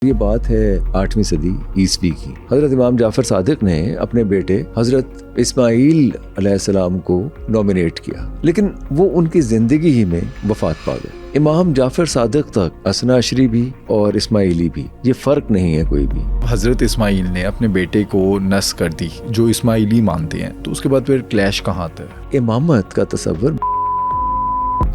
یہ بات ہے 8ویں صدی عیسوی کی۔ حضرت امام جعفر صادق نے اپنے بیٹے حضرت اسماعیل علیہ السلام کو نومینیٹ کیا، لیکن وہ ان کی زندگی ہی میں وفات پا گئے۔ امام جعفر صادق تک اثنا عشری بھی اور اسماعیلی بھی یہ فرق نہیں ہے کوئی بھی۔ حضرت اسماعیل نے اپنے بیٹے کو نصب کر دی جو اسماعیلی مانتے ہیں، تو اس کے بعد پھر کلیش کہاں آتا ہے؟ امامت کا تصور،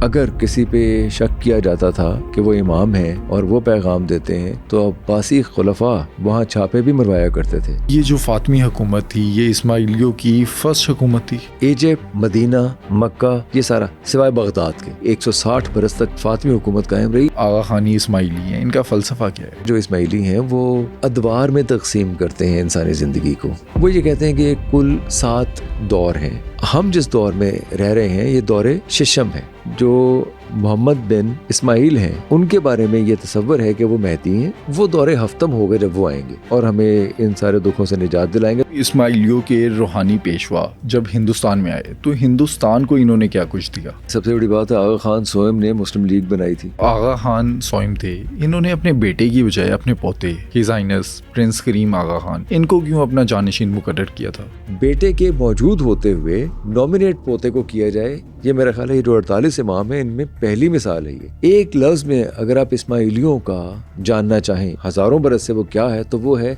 اگر کسی پہ شک کیا جاتا تھا کہ وہ امام ہیں اور وہ پیغام دیتے ہیں تو عباسی خلفاء وہاں چھاپے بھی مروایا کرتے تھے۔ یہ جو فاطمی حکومت تھی یہ اسماعیلیوں کی فرسٹ حکومت تھی۔ ایجپٹ، مدینہ، مکہ، یہ سارا سوائے بغداد کے 160 برس تک فاطمی حکومت قائم رہی۔ آغا خانی اسماعیلی ہیں، ان کا فلسفہ کیا ہے؟ جو اسماعیلی ہیں وہ ادوار میں تقسیم کرتے ہیں انسانی زندگی کو۔ وہ یہ کہتے ہیں کہ کل 7 دور ہیں۔ ہم جس دور میں رہ رہے ہیں یہ دور ششم ہے۔ جو محمد بن اسماعیل ہیں ان کے بارے میں یہ تصور ہے کہ وہ مہدی ہیں، وہ دور ہفتم ہوگا جب وہ آئیں گے اور ہمیں ان سارے دکھوں سے نجات دلائیں گے۔ اسماعیلیوں کے روحانی پیشوا جب ہندوستان میں آئے تو ہندوستان کو انہوں نے کیا کچھ دیا؟ سب سے بڑی بات ہے آغا خان سوئم نے مسلم لیگ بنائی تھی۔ آغا خان سوئم تھے، انہوں نے اپنے بیٹے کی بجائے اپنے پوتے ہز ہائنس پرنس کریم آغا خان ان کو کیوں اپنا جانشین مقرر کیا تھا؟ بیٹے کے موجود ہوتے ہوئے نومینیٹ پوتے کو کیا جائے، یہ میرا خیال ہے یہ جو 48 امام ہیں ان میں پہلی مثال ہے۔ یہ ایک لفظ میں اگر آپ اسماعیلیوں کا جاننا چاہیں ہزاروں برس سے وہ کیا ہے تو وہ ہے۔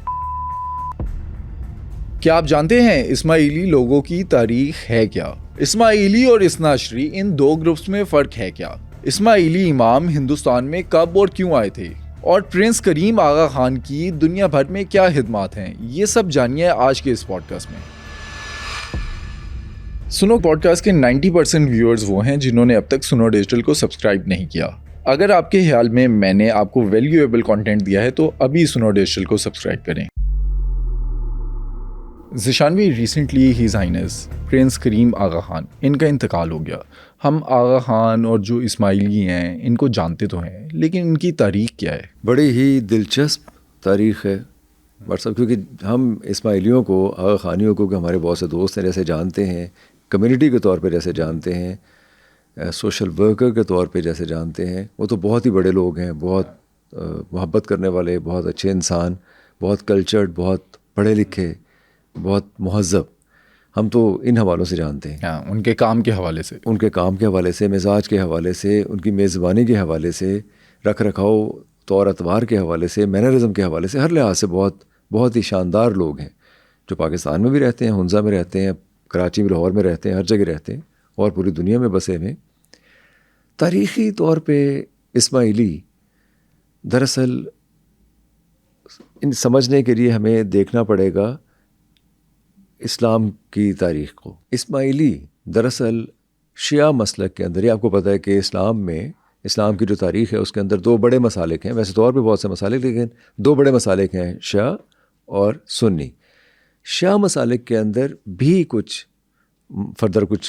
کیا آپ جانتے ہیں اسماعیلی لوگوں کی تاریخ ہے کیا؟ اسماعیلی اور اثنا عشری ان دو گروپس میں فرق ہے کیا؟ اسماعیلی امام ہندوستان میں کب اور کیوں آئے تھے؟ اور پرنس کریم آغا خان کی دنیا بھر میں کیا خدمات ہیں؟ یہ سب جانیے آج کے اس پوڈ کاسٹ میں۔ سنو پوڈ کاسٹ کے 90% ویورز وہ ہیں جنہوں نے اب تک سنو ڈیجیٹل کو سبسکرائب نہیں کیا۔ اگر آپ کے خیال میں نے آپ کو ویلیویبل کنٹینٹ دیا ہے تو ابھی سنو ڈیجیٹل کو سبسکرائب کریں۔ ذیشانوی ریسنٹلی ہز ہائنس پرنس کریم آغا خان ان کا انتقال ہو گیا۔ ہم آغا خان اور جو اسماعیلی ہیں ان کو جانتے تو ہیں، لیکن ان کی تاریخ کیا ہے؟ بڑی ہی دلچسپ تاریخ ہے واٹس کیونکہ ہم اسماعیلیوں کو، آغا خانیوں کو کہ ہمارے بہت سے دوست ہیں جیسے جانتے ہیں، کمیونٹی کے طور پہ جیسے جانتے ہیں، سوشل ورکر کے طور پہ جیسے جانتے ہیں، وہ تو بہت ہی بڑے لوگ ہیں، بہت محبت کرنے والے، بہت اچھے انسان، بہت کلچرڈ، بہت پڑھے لکھے، بہت مہذب۔ ہم تو ان حوالوں سے جانتے ہیں، ان کے کام کے حوالے سے، ان کے کام کے حوالے سے، مزاج کے حوالے سے، ان کی میزبانی کے حوالے سے، رکھ رکھاؤ طور اتوار کے حوالے سے، مینرزم کے حوالے سے، ہر لحاظ سے بہت ہی شاندار لوگ ہیں جو پاکستان میں بھی رہتے ہیں، ہنزا میں رہتے ہیں، کراچی میں، لاہور میں رہتے ہیں، ہر جگہ رہتے ہیں اور پوری دنیا میں بسے ہوئے۔ تاریخی طور پہ اسماعیلی دراصل ان سمجھنے کے لیے ہمیں دیکھنا پڑے گا اسلام کی تاریخ کو۔ اسماعیلی دراصل شیعہ مسلک کے اندر، یہ آپ کو پتہ ہے کہ اسلام کی جو تاریخ ہے اس کے اندر 2 بڑے مسالک ہیں، ویسے طور پہ بہت سے مسالک، لیکن 2 بڑے مسالک ہیں، شیعہ اور سنی۔ شیعہ مسالک کے اندر بھی کچھ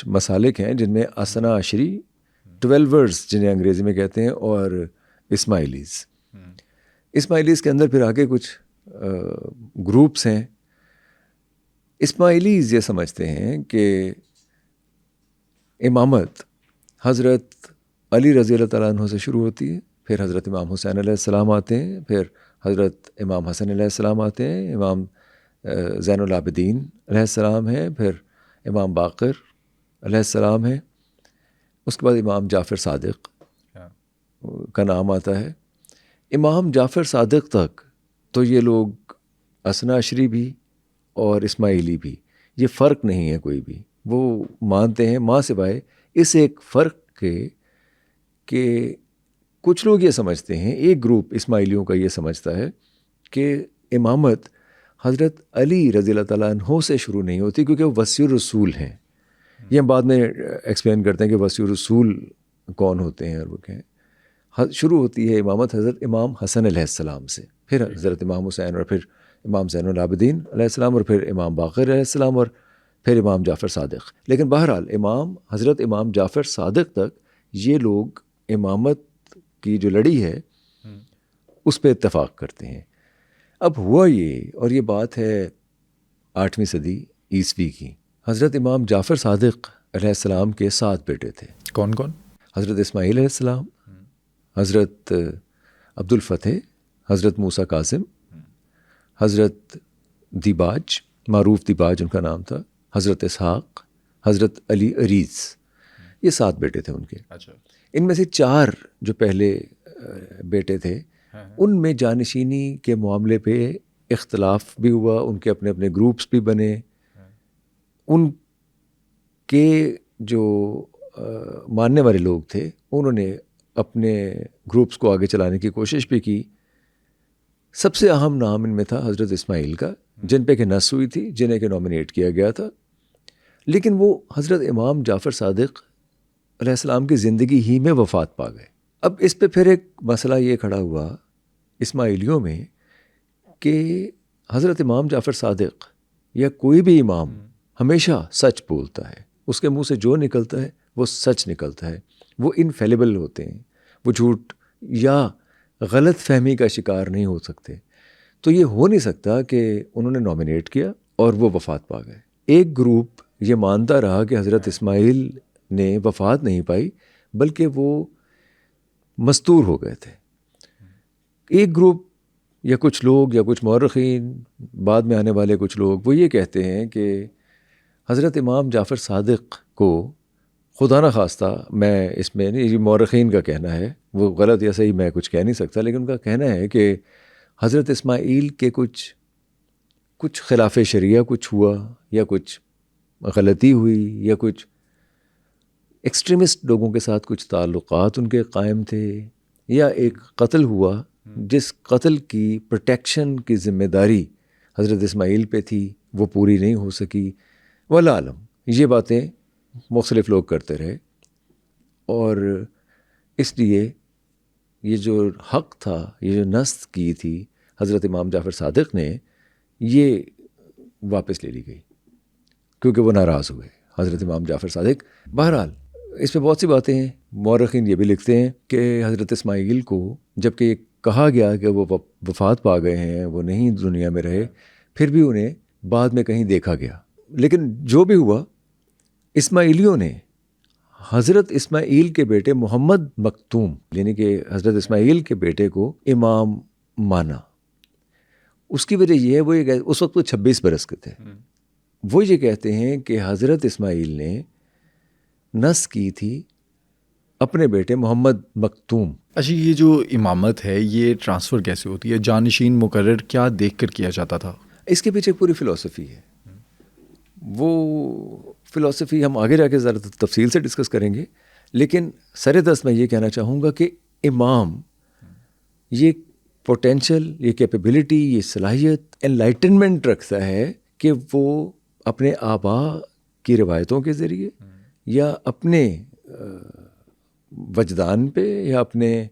مسالک ہیں جن میں اثنا عشری، 12ers جنہیں انگریزی میں کہتے ہیں، اور اسماعیلیز کے اندر پھر آگے کچھ گروپس ہیں۔ اسماعیلیز یہ سمجھتے ہیں کہ امامت حضرت علی رضی اللہ تعالیٰ عنہ سے شروع ہوتی ہے، پھر حضرت امام حسین علیہ السلام آتے ہیں، پھر حضرت امام حسن علیہ السلام آتے ہیں، امام زین العابدین علیہ السلام ہیں، پھر امام باقر علیہ السلام ہیں، اس کے بعد امام جعفر صادق کا نام آتا ہے۔ امام جعفر صادق تک تو یہ لوگ اثنا عشری بھی اور اسماعیلی بھی یہ فرق نہیں ہے کوئی بھی، وہ مانتے ہیں ماں سوائے اس ایک فرق کے کہ کچھ لوگ یہ سمجھتے ہیں، ایک گروپ اسماعیلیوں کا یہ سمجھتا ہے کہ امامت حضرت علی رضی اللہ تعالیٰ عنہ سے شروع نہیں ہوتی کیونکہ وہ وصی الرسول ہیں۔ یہ ہم بعد میں ایکسپلین کرتے ہیں کہ وصی الرسول کون ہوتے ہیں اور وہ کیا ہیں۔ شروع ہوتی ہے امامت حضرت امام حسن علیہ السلام سے، پھر حضرت امام حسین، اور پھر امام زین العابدین علیہ السلام، اور پھر امام باقر علیہ السلام، اور پھر امام جعفر صادق۔ لیکن بہرحال حضرت امام جعفر صادق تک یہ لوگ امامت کی جو لڑی ہے اس پہ اتفاق کرتے ہیں۔ اب ہوا یہ، اور یہ بات ہے 8ویں صدی عیسوی کی۔ حضرت امام جعفر صادق علیہ السلام کے 7 بیٹے تھے۔ کون؟ حضرت اسماعیل علیہ السلام، حضرت عبدالفتح، حضرت موسیٰ کاظم، حضرت دیباج، معروف دیباج ان کا نام تھا، حضرت اسحاق، حضرت علی عریض، یہ 7 بیٹے تھے ان کے۔ اچھا، ان میں سے 4 جو پہلے بیٹے تھے ان میں جانشینی کے معاملے پہ اختلاف بھی ہوا، ان کے اپنے اپنے گروپس بھی بنے، ان کے جو ماننے والے لوگ تھے انہوں نے اپنے گروپس کو آگے چلانے کی کوشش بھی کی۔ سب سے اہم نام ان میں تھا حضرت اسماعیل کا، جن پہ کہ نص ہوئی تھی، جنہیں کہ نامینیٹ کیا گیا تھا، لیکن وہ حضرت امام جعفر صادق علیہ السلام کی زندگی ہی میں وفات پا گئے۔ اب اس پہ پھر ایک مسئلہ یہ کھڑا ہوا اسماعیلیوں میں کہ حضرت امام جعفر صادق یا کوئی بھی امام ہمیشہ سچ بولتا ہے، اس کے منہ سے جو نکلتا ہے وہ سچ نکلتا ہے، وہ انفیلیبل ہوتے ہیں، وہ جھوٹ یا غلط فہمی کا شکار نہیں ہو سکتے۔ تو یہ ہو نہیں سکتا کہ انہوں نے نامینیٹ کیا اور وہ وفات پا گئے۔ ایک گروپ یہ مانتا رہا کہ حضرت اسماعیل نے وفات نہیں پائی بلکہ وہ مستور ہو گئے تھے۔ ایک گروپ یا کچھ لوگ یا کچھ مورخین، بعد میں آنے والے کچھ لوگ، وہ یہ کہتے ہیں کہ حضرت امام جعفر صادق کو خدا نخواستہ، میں اس میں نہیں، یہ مورخین کا کہنا ہے، وہ غلط یا صحیح میں کچھ کہہ نہیں سکتا، لیکن ان کا کہنا ہے کہ حضرت اسماعیل کے کچھ خلاف شریعہ کچھ ہوا یا کچھ غلطی ہوئی یا کچھ ایکسٹریمسٹ لوگوں کے ساتھ کچھ تعلقات ان کے قائم تھے، یا ایک قتل ہوا جس قتل کی پروٹیکشن کی ذمہ داری حضرت اسماعیل پہ تھی، وہ پوری نہیں ہو سکی۔ واللہ عالم، یہ باتیں مختلف لوگ کرتے رہے، اور اس لیے یہ جو حق تھا، یہ جو نص کی تھی حضرت امام جعفر صادق نے، یہ واپس لے لی گئی کیونکہ وہ ناراض ہوئے حضرت امام جعفر صادق۔ بہرحال اس پہ بہت سی باتیں ہیں، مورخین یہ بھی لکھتے ہیں کہ حضرت اسماعیل کو جب کہ یہ کہا گیا کہ وہ وفات پا گئے ہیں، وہ نہیں دنیا میں رہے، پھر بھی انہیں بعد میں کہیں دیکھا گیا۔ لیکن جو بھی ہوا، اسماعیلیوں نے حضرت اسماعیل کے بیٹے محمد مختوم، یعنی کہ حضرت اسماعیل کے بیٹے کو امام مانا۔ اس کی وجہ یہ ہے، وہ یہ اس وقت وہ 26 برس کے تھے، وہ یہ کہتے ہیں کہ حضرت اسماعیل نے نص کی تھی اپنے بیٹے محمد مختوم۔ اچھا، یہ جو امامت ہے یہ ٹرانسفر کیسے ہوتی ہے؟ جانشین مقرر کیا دیکھ کر کیا جاتا تھا؟ اس کے پیچھے پوری فلسفی ہے، وہ فلسفی ہم آگے جا کے ذرا تفصیل سے ڈسکس کریں گے، لیکن سر دست میں یہ کہنا چاہوں گا کہ امام یہ پوٹینشل، یہ کیپیبلٹی، یہ صلاحیت انلائٹنمنٹ رکھتا ہے کہ وہ اپنے آباء کی روایتوں کے ذریعے یا اپنے وجدان پہ یا اپنے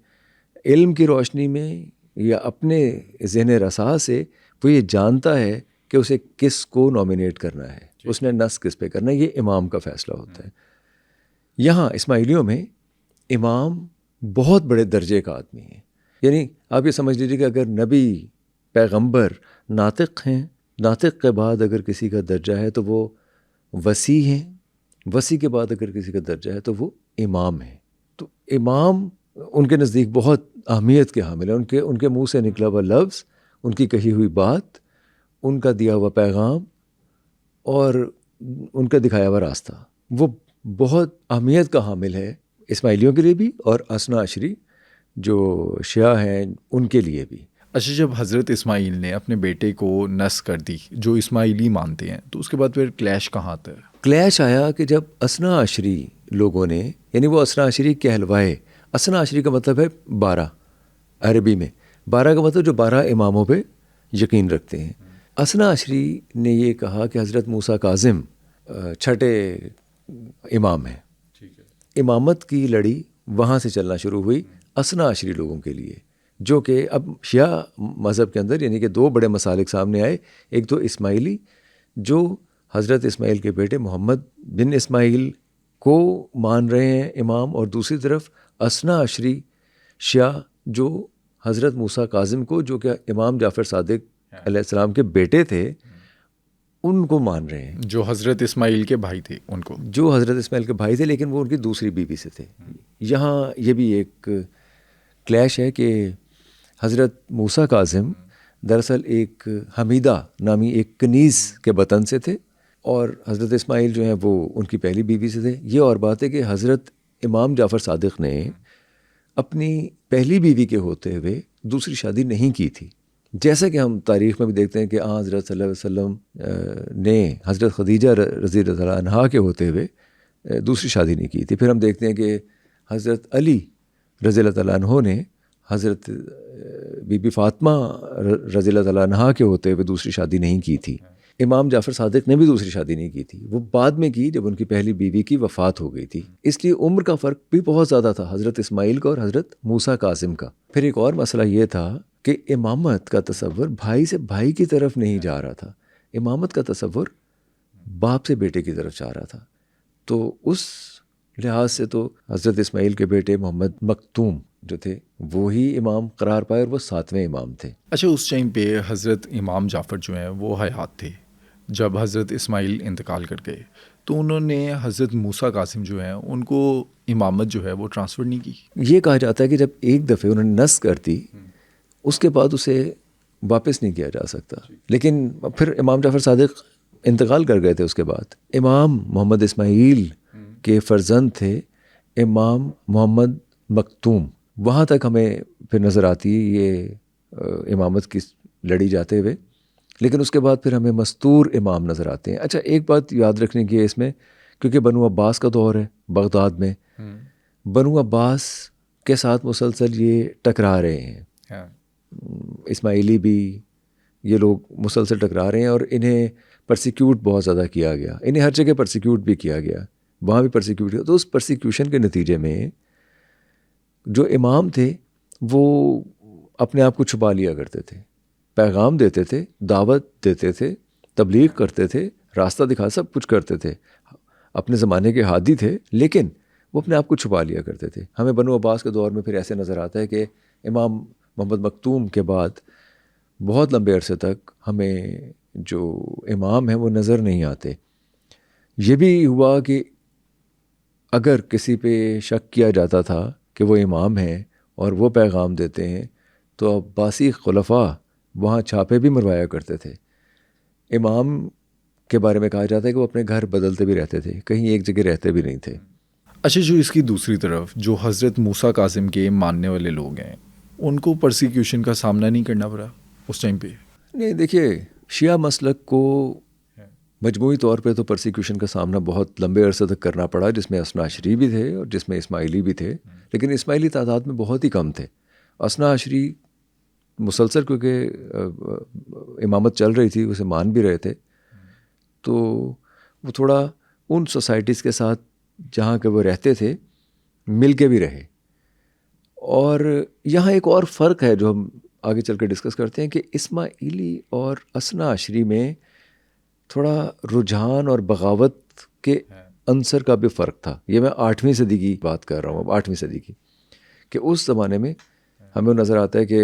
علم کی روشنی میں یا اپنے ذہن رسا سے وہ یہ جانتا ہے کہ اسے کس کو نامینیٹ کرنا ہے، اس نے نص کس پہ کرنا ہے، یہ امام کا فیصلہ ہوتا ہے۔ یہاں اسماعیلیوں میں امام بہت بڑے درجے کا آدمی ہے، یعنی آپ یہ سمجھ لیجیے کہ اگر نبی، پیغمبر، ناطق ہیں، ناطق کے بعد اگر کسی کا درجہ ہے تو وہ وصی ہیں، وصی کے بعد اگر کسی کا درجہ ہے تو وہ امام ہیں۔ تو امام ان کے نزدیک بہت اہمیت کے حامل ہیں، ان کے منہ سے نکلا ہوا لفظ، ان کی کہی ہوئی بات، ان کا دیا ہوا پیغام اور ان کا دکھایا ہوا راستہ، وہ بہت اہمیت کا حامل ہے اسماعیلیوں کے لیے بھی اور اثنا عشری جو شیعہ ہیں ان کے لیے بھی۔ اچھا، جب حضرت اسماعیل نے اپنے بیٹے کو نص کر دی جو اسماعیلی مانتے ہیں، تو اس کے بعد پھر کلیش کہاں آتا ہے؟ کلیش آیا کہ جب اثنا عشری لوگوں نے، یعنی وہ اثنا عشری کہلوائے، اثنا عشری کا مطلب ہے 12 عربی میں، 12 کا مطلب جو 12 اماموں پہ یقین رکھتے ہیں۔ اثنا عشری نے یہ کہا کہ حضرت موسیٰ کاظم چھٹے امام ہیں، امامت کی لڑی وہاں سے چلنا شروع ہوئی اثنا عشری لوگوں کے لیے، جو کہ اب شیعہ مذہب کے اندر یعنی کہ 2 بڑے مسالک سامنے آئے، ایک تو اسماعیلی جو حضرت اسماعیل کے بیٹے محمد بن اسماعیل کو مان رہے ہیں امام، اور دوسری طرف اثنا عشری شیعہ جو حضرت موسیٰ کاظم کو، جو کہ امام جعفر صادق علیہ السلام کے بیٹے تھے، ان کو مان رہے ہیں، جو حضرت اسماعیل کے بھائی تھے، ان کو، جو حضرت اسماعیل کے بھائی تھے لیکن وہ ان کی دوسری بیوی سے تھے۔ یہاں یہ بھی ایک کلیش ہے کہ حضرت موسیٰ کاظم دراصل ایک حمیدہ نامی ایک کنیز کے وطن سے تھے، اور حضرت اسماعیل جو ہیں وہ ان کی پہلی بیوی سے تھے۔ یہ اور بات ہے کہ حضرت امام جعفر صادق نے اپنی پہلی بیوی کے ہوتے ہوئے دوسری شادی نہیں کی تھی، جیسا کہ ہم تاریخ میں بھی دیکھتے ہیں کہ حضرت صلی اللہ علیہ وسلم نے حضرت خدیجہ رضی اللہ عنہا کے ہوتے ہوئے دوسری شادی نہیں کی تھی۔ پھر ہم دیکھتے ہیں کہ حضرت علی رضی اللہ تعالیٰ عنہ نے حضرت بی بی فاطمہ رضی اللہ تعالیٰ عنہا کے ہوتے ہوئے دوسری شادی نہیں کی تھی۔ امام جعفر صادق نے بھی دوسری شادی نہیں کی تھی، وہ بعد میں کی جب ان کی پہلی بیوی کی وفات ہو گئی تھی۔ اس لیے عمر کا فرق بھی بہت زیادہ تھا حضرت اسماعیل کا اور حضرت موسیٰ کاظم کا۔ پھر ایک اور مسئلہ یہ تھا کہ امامت کا تصور بھائی سے بھائی کی طرف نہیں جا رہا تھا، امامت کا تصور باپ سے بیٹے کی طرف جا رہا تھا۔ تو اس لحاظ سے تو حضرت اسماعیل کے بیٹے محمد مکتوم جو تھے وہی امام قرار پائے، اور وہ 7ویں امام تھے۔ اچھا، اس ٹائم پہ حضرت امام جعفر جو ہیں وہ حیات تھے جب حضرت اسماعیل انتقال کر گئے، تو انہوں نے حضرت موسیٰ قاسم جو ہیں ان کو امامت جو ہے وہ ٹرانسفر نہیں کی؟ یہ کہا جاتا ہے کہ جب ایک دفعہ انہوں نے نسخ کر دی اس کے بعد اسے واپس نہیں کیا جا سکتا، لیکن پھر امام جعفر صادق انتقال کر گئے تھے۔ اس کے بعد امام محمد اسماعیل کے فرزند تھے امام محمد مکتوم، وہاں تک ہمیں پھر نظر آتی ہے یہ امامت کی لڑی جاتے ہوئے، لیکن اس کے بعد پھر ہمیں مستور امام نظر آتے ہیں۔ اچھا، ایک بات یاد رکھنے کی ہے اس میں، کیونکہ بنو عباس کا دور ہے بغداد میں، بنو عباس کے ساتھ مسلسل یہ ٹکرا رہے ہیں، اسماعیلی بھی یہ لوگ مسلسل ٹکرا رہے ہیں، اور انہیں پرسیکیوٹ بہت زیادہ کیا گیا، انہیں ہر جگہ پرسیکیوٹ بھی کیا گیا، وہاں بھی پرسیکیوٹ کیا۔ تو اس پرسیکیوشن کے نتیجے میں جو امام تھے وہ اپنے آپ کو چھپا لیا کرتے تھے، پیغام دیتے تھے، دعوت دیتے تھے، تبلیغ کرتے تھے، راستہ دکھا، سب کچھ کرتے تھے، اپنے زمانے کے ہادی تھے، لیکن وہ اپنے آپ کو چھپا لیا کرتے تھے۔ ہمیں بنو عباس کے دور میں پھر ایسے نظر آتا ہے کہ امام محمد مکتوم کے بعد بہت لمبے عرصے تک ہمیں جو امام ہیں وہ نظر نہیں آتے۔ یہ بھی ہوا کہ اگر کسی پہ شک کیا جاتا تھا کہ وہ امام ہیں اور وہ پیغام دیتے ہیں تو عباسی خلفاء وہاں چھاپے بھی مروایا کرتے تھے۔ امام کے بارے میں کہا جاتا ہے کہ وہ اپنے گھر بدلتے بھی رہتے تھے، کہیں ایک جگہ رہتے بھی نہیں تھے۔ اچھا، جو اس کی دوسری طرف جو حضرت موسیٰ قاسم کے ماننے والے لوگ ہیں ان کو پرسیکیوشن کا سامنا نہیں کرنا پڑا اس ٹائم پہ؟ نہیں، دیکھیے، شیعہ مسلک کو مجموعی طور پہ تو پرسیکیوشن کا سامنا بہت لمبے عرصے تک کرنا پڑا، جس میں اثنا عشری بھی تھے اور جس میں اسماعیلی بھی تھے، لیکن اسماعیلی تعداد میں بہت ہی کم تھے۔ اثنا عشری مسلسل کیونکہ امامت چل رہی تھی، اسے مان بھی رہے تھے، تو وہ تھوڑا ان سوسائٹیز کے ساتھ جہاں کہ وہ رہتے تھے مل کے بھی رہے۔ اور یہاں ایک اور فرق ہے جو ہم آگے چل کے ڈسکس کرتے ہیں کہ اسماعیلی اور اثنا عشری میں تھوڑا رجحان اور بغاوت کے عنصر کا بھی فرق تھا۔ یہ میں 8ویں صدی کی بات کر رہا ہوں، 8ویں صدی کی، کہ اس زمانے میں ہمیں نظر آتا ہے کہ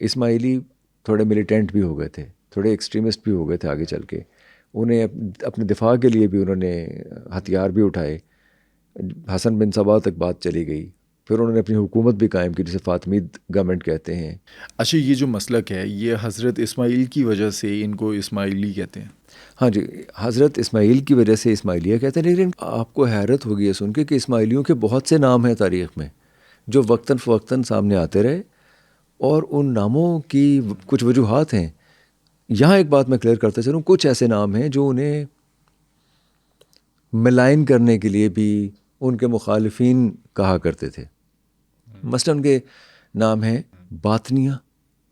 اسماعیلی تھوڑے ملیٹنٹ بھی ہو گئے تھے، تھوڑے ایکسٹریمسٹ بھی ہو گئے تھے آگے چل کے، انہیں اپنے دفاع کے لیے بھی انہوں نے ہتھیار بھی اٹھائے، حسن بن صبا تک بات چلی گئی، پھر انہوں نے اپنی حکومت بھی قائم کی جسے فاطمید گورنمنٹ کہتے ہیں۔ اچھا، یہ جو مسلک ہے یہ حضرت اسماعیل کی وجہ سے ان کو اسماعیلی کہتے ہیں؟ ہاں جی، حضرت اسماعیل کی وجہ سے اسماعیلیہ کہتے ہیں، لیکن آپ کو حیرت ہوگی یہ سن کے کہ اسماعیلیوں کے بہت سے نام ہیں تاریخ میں جو وقتاً فوقتاً سامنے آتے رہے، اور ان ناموں کی کچھ وجوہات ہیں۔ یہاں ایک بات میں کلیئر کرتا چلوں، کچھ ایسے نام ہیں جو انہیں ملائن کرنے کے لیے بھی ان کے مخالفین کہا کرتے تھے۔ مثلاً ان کے نام ہیں باطنیہ،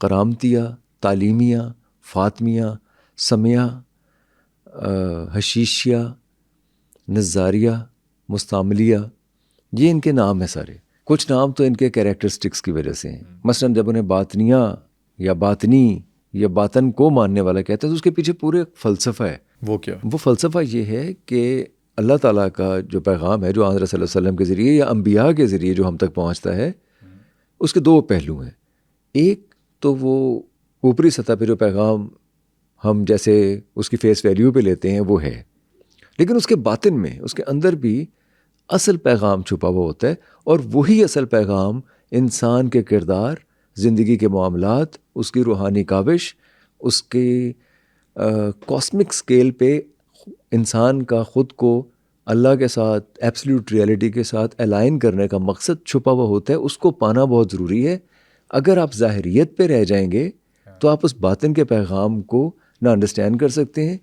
کرامتیہ، تعلیمیہ، فاطمیہ، سمیہ، حشیشیہ، نظاریہ، مستعملیہ، یہ ان کے نام ہیں سارے۔ کچھ نام تو ان کے کیریکٹرسٹکس کی وجہ سے ہیں۔ مثلاً جب انہیں باطنیہ یا باطنی یا باطن کو ماننے والا کہتے ہیں تو اس کے پیچھے پورے فلسفہ ہے۔ وہ کیا؟ وہ فلسفہ یہ ہے کہ اللہ تعالیٰ کا جو پیغام ہے جو حضرت صلی اللہ علیہ وسلم کے ذریعے یا انبیاء کے ذریعے جو ہم تک پہنچتا ہے، اس کے 2 پہلو ہیں۔ ایک تو وہ اوپری سطح پہ جو پیغام ہم جیسے اس کی فیس ویلیو پہ لیتے ہیں وہ ہے، لیکن اس کے باطن میں، اس کے اندر بھی اصل پیغام چھپا ہوا ہوتا ہے، اور وہی اصل پیغام انسان کے کردار، زندگی کے معاملات، اس کی روحانی کاوش، اس کی کاسمک سکیل پہ انسان کا خود کو اللہ کے ساتھ ایبسلیوٹ ریئلٹی کے ساتھ الائن کرنے کا مقصد چھپا ہوا ہوتا ہے. اس کو پانا بہت ضروری ہے. اگر آپ ظاہریت پہ رہ جائیں گے تو آپ اس باطن کے پیغام کو نہ انڈرسٹینڈ کر سکتے ہیں،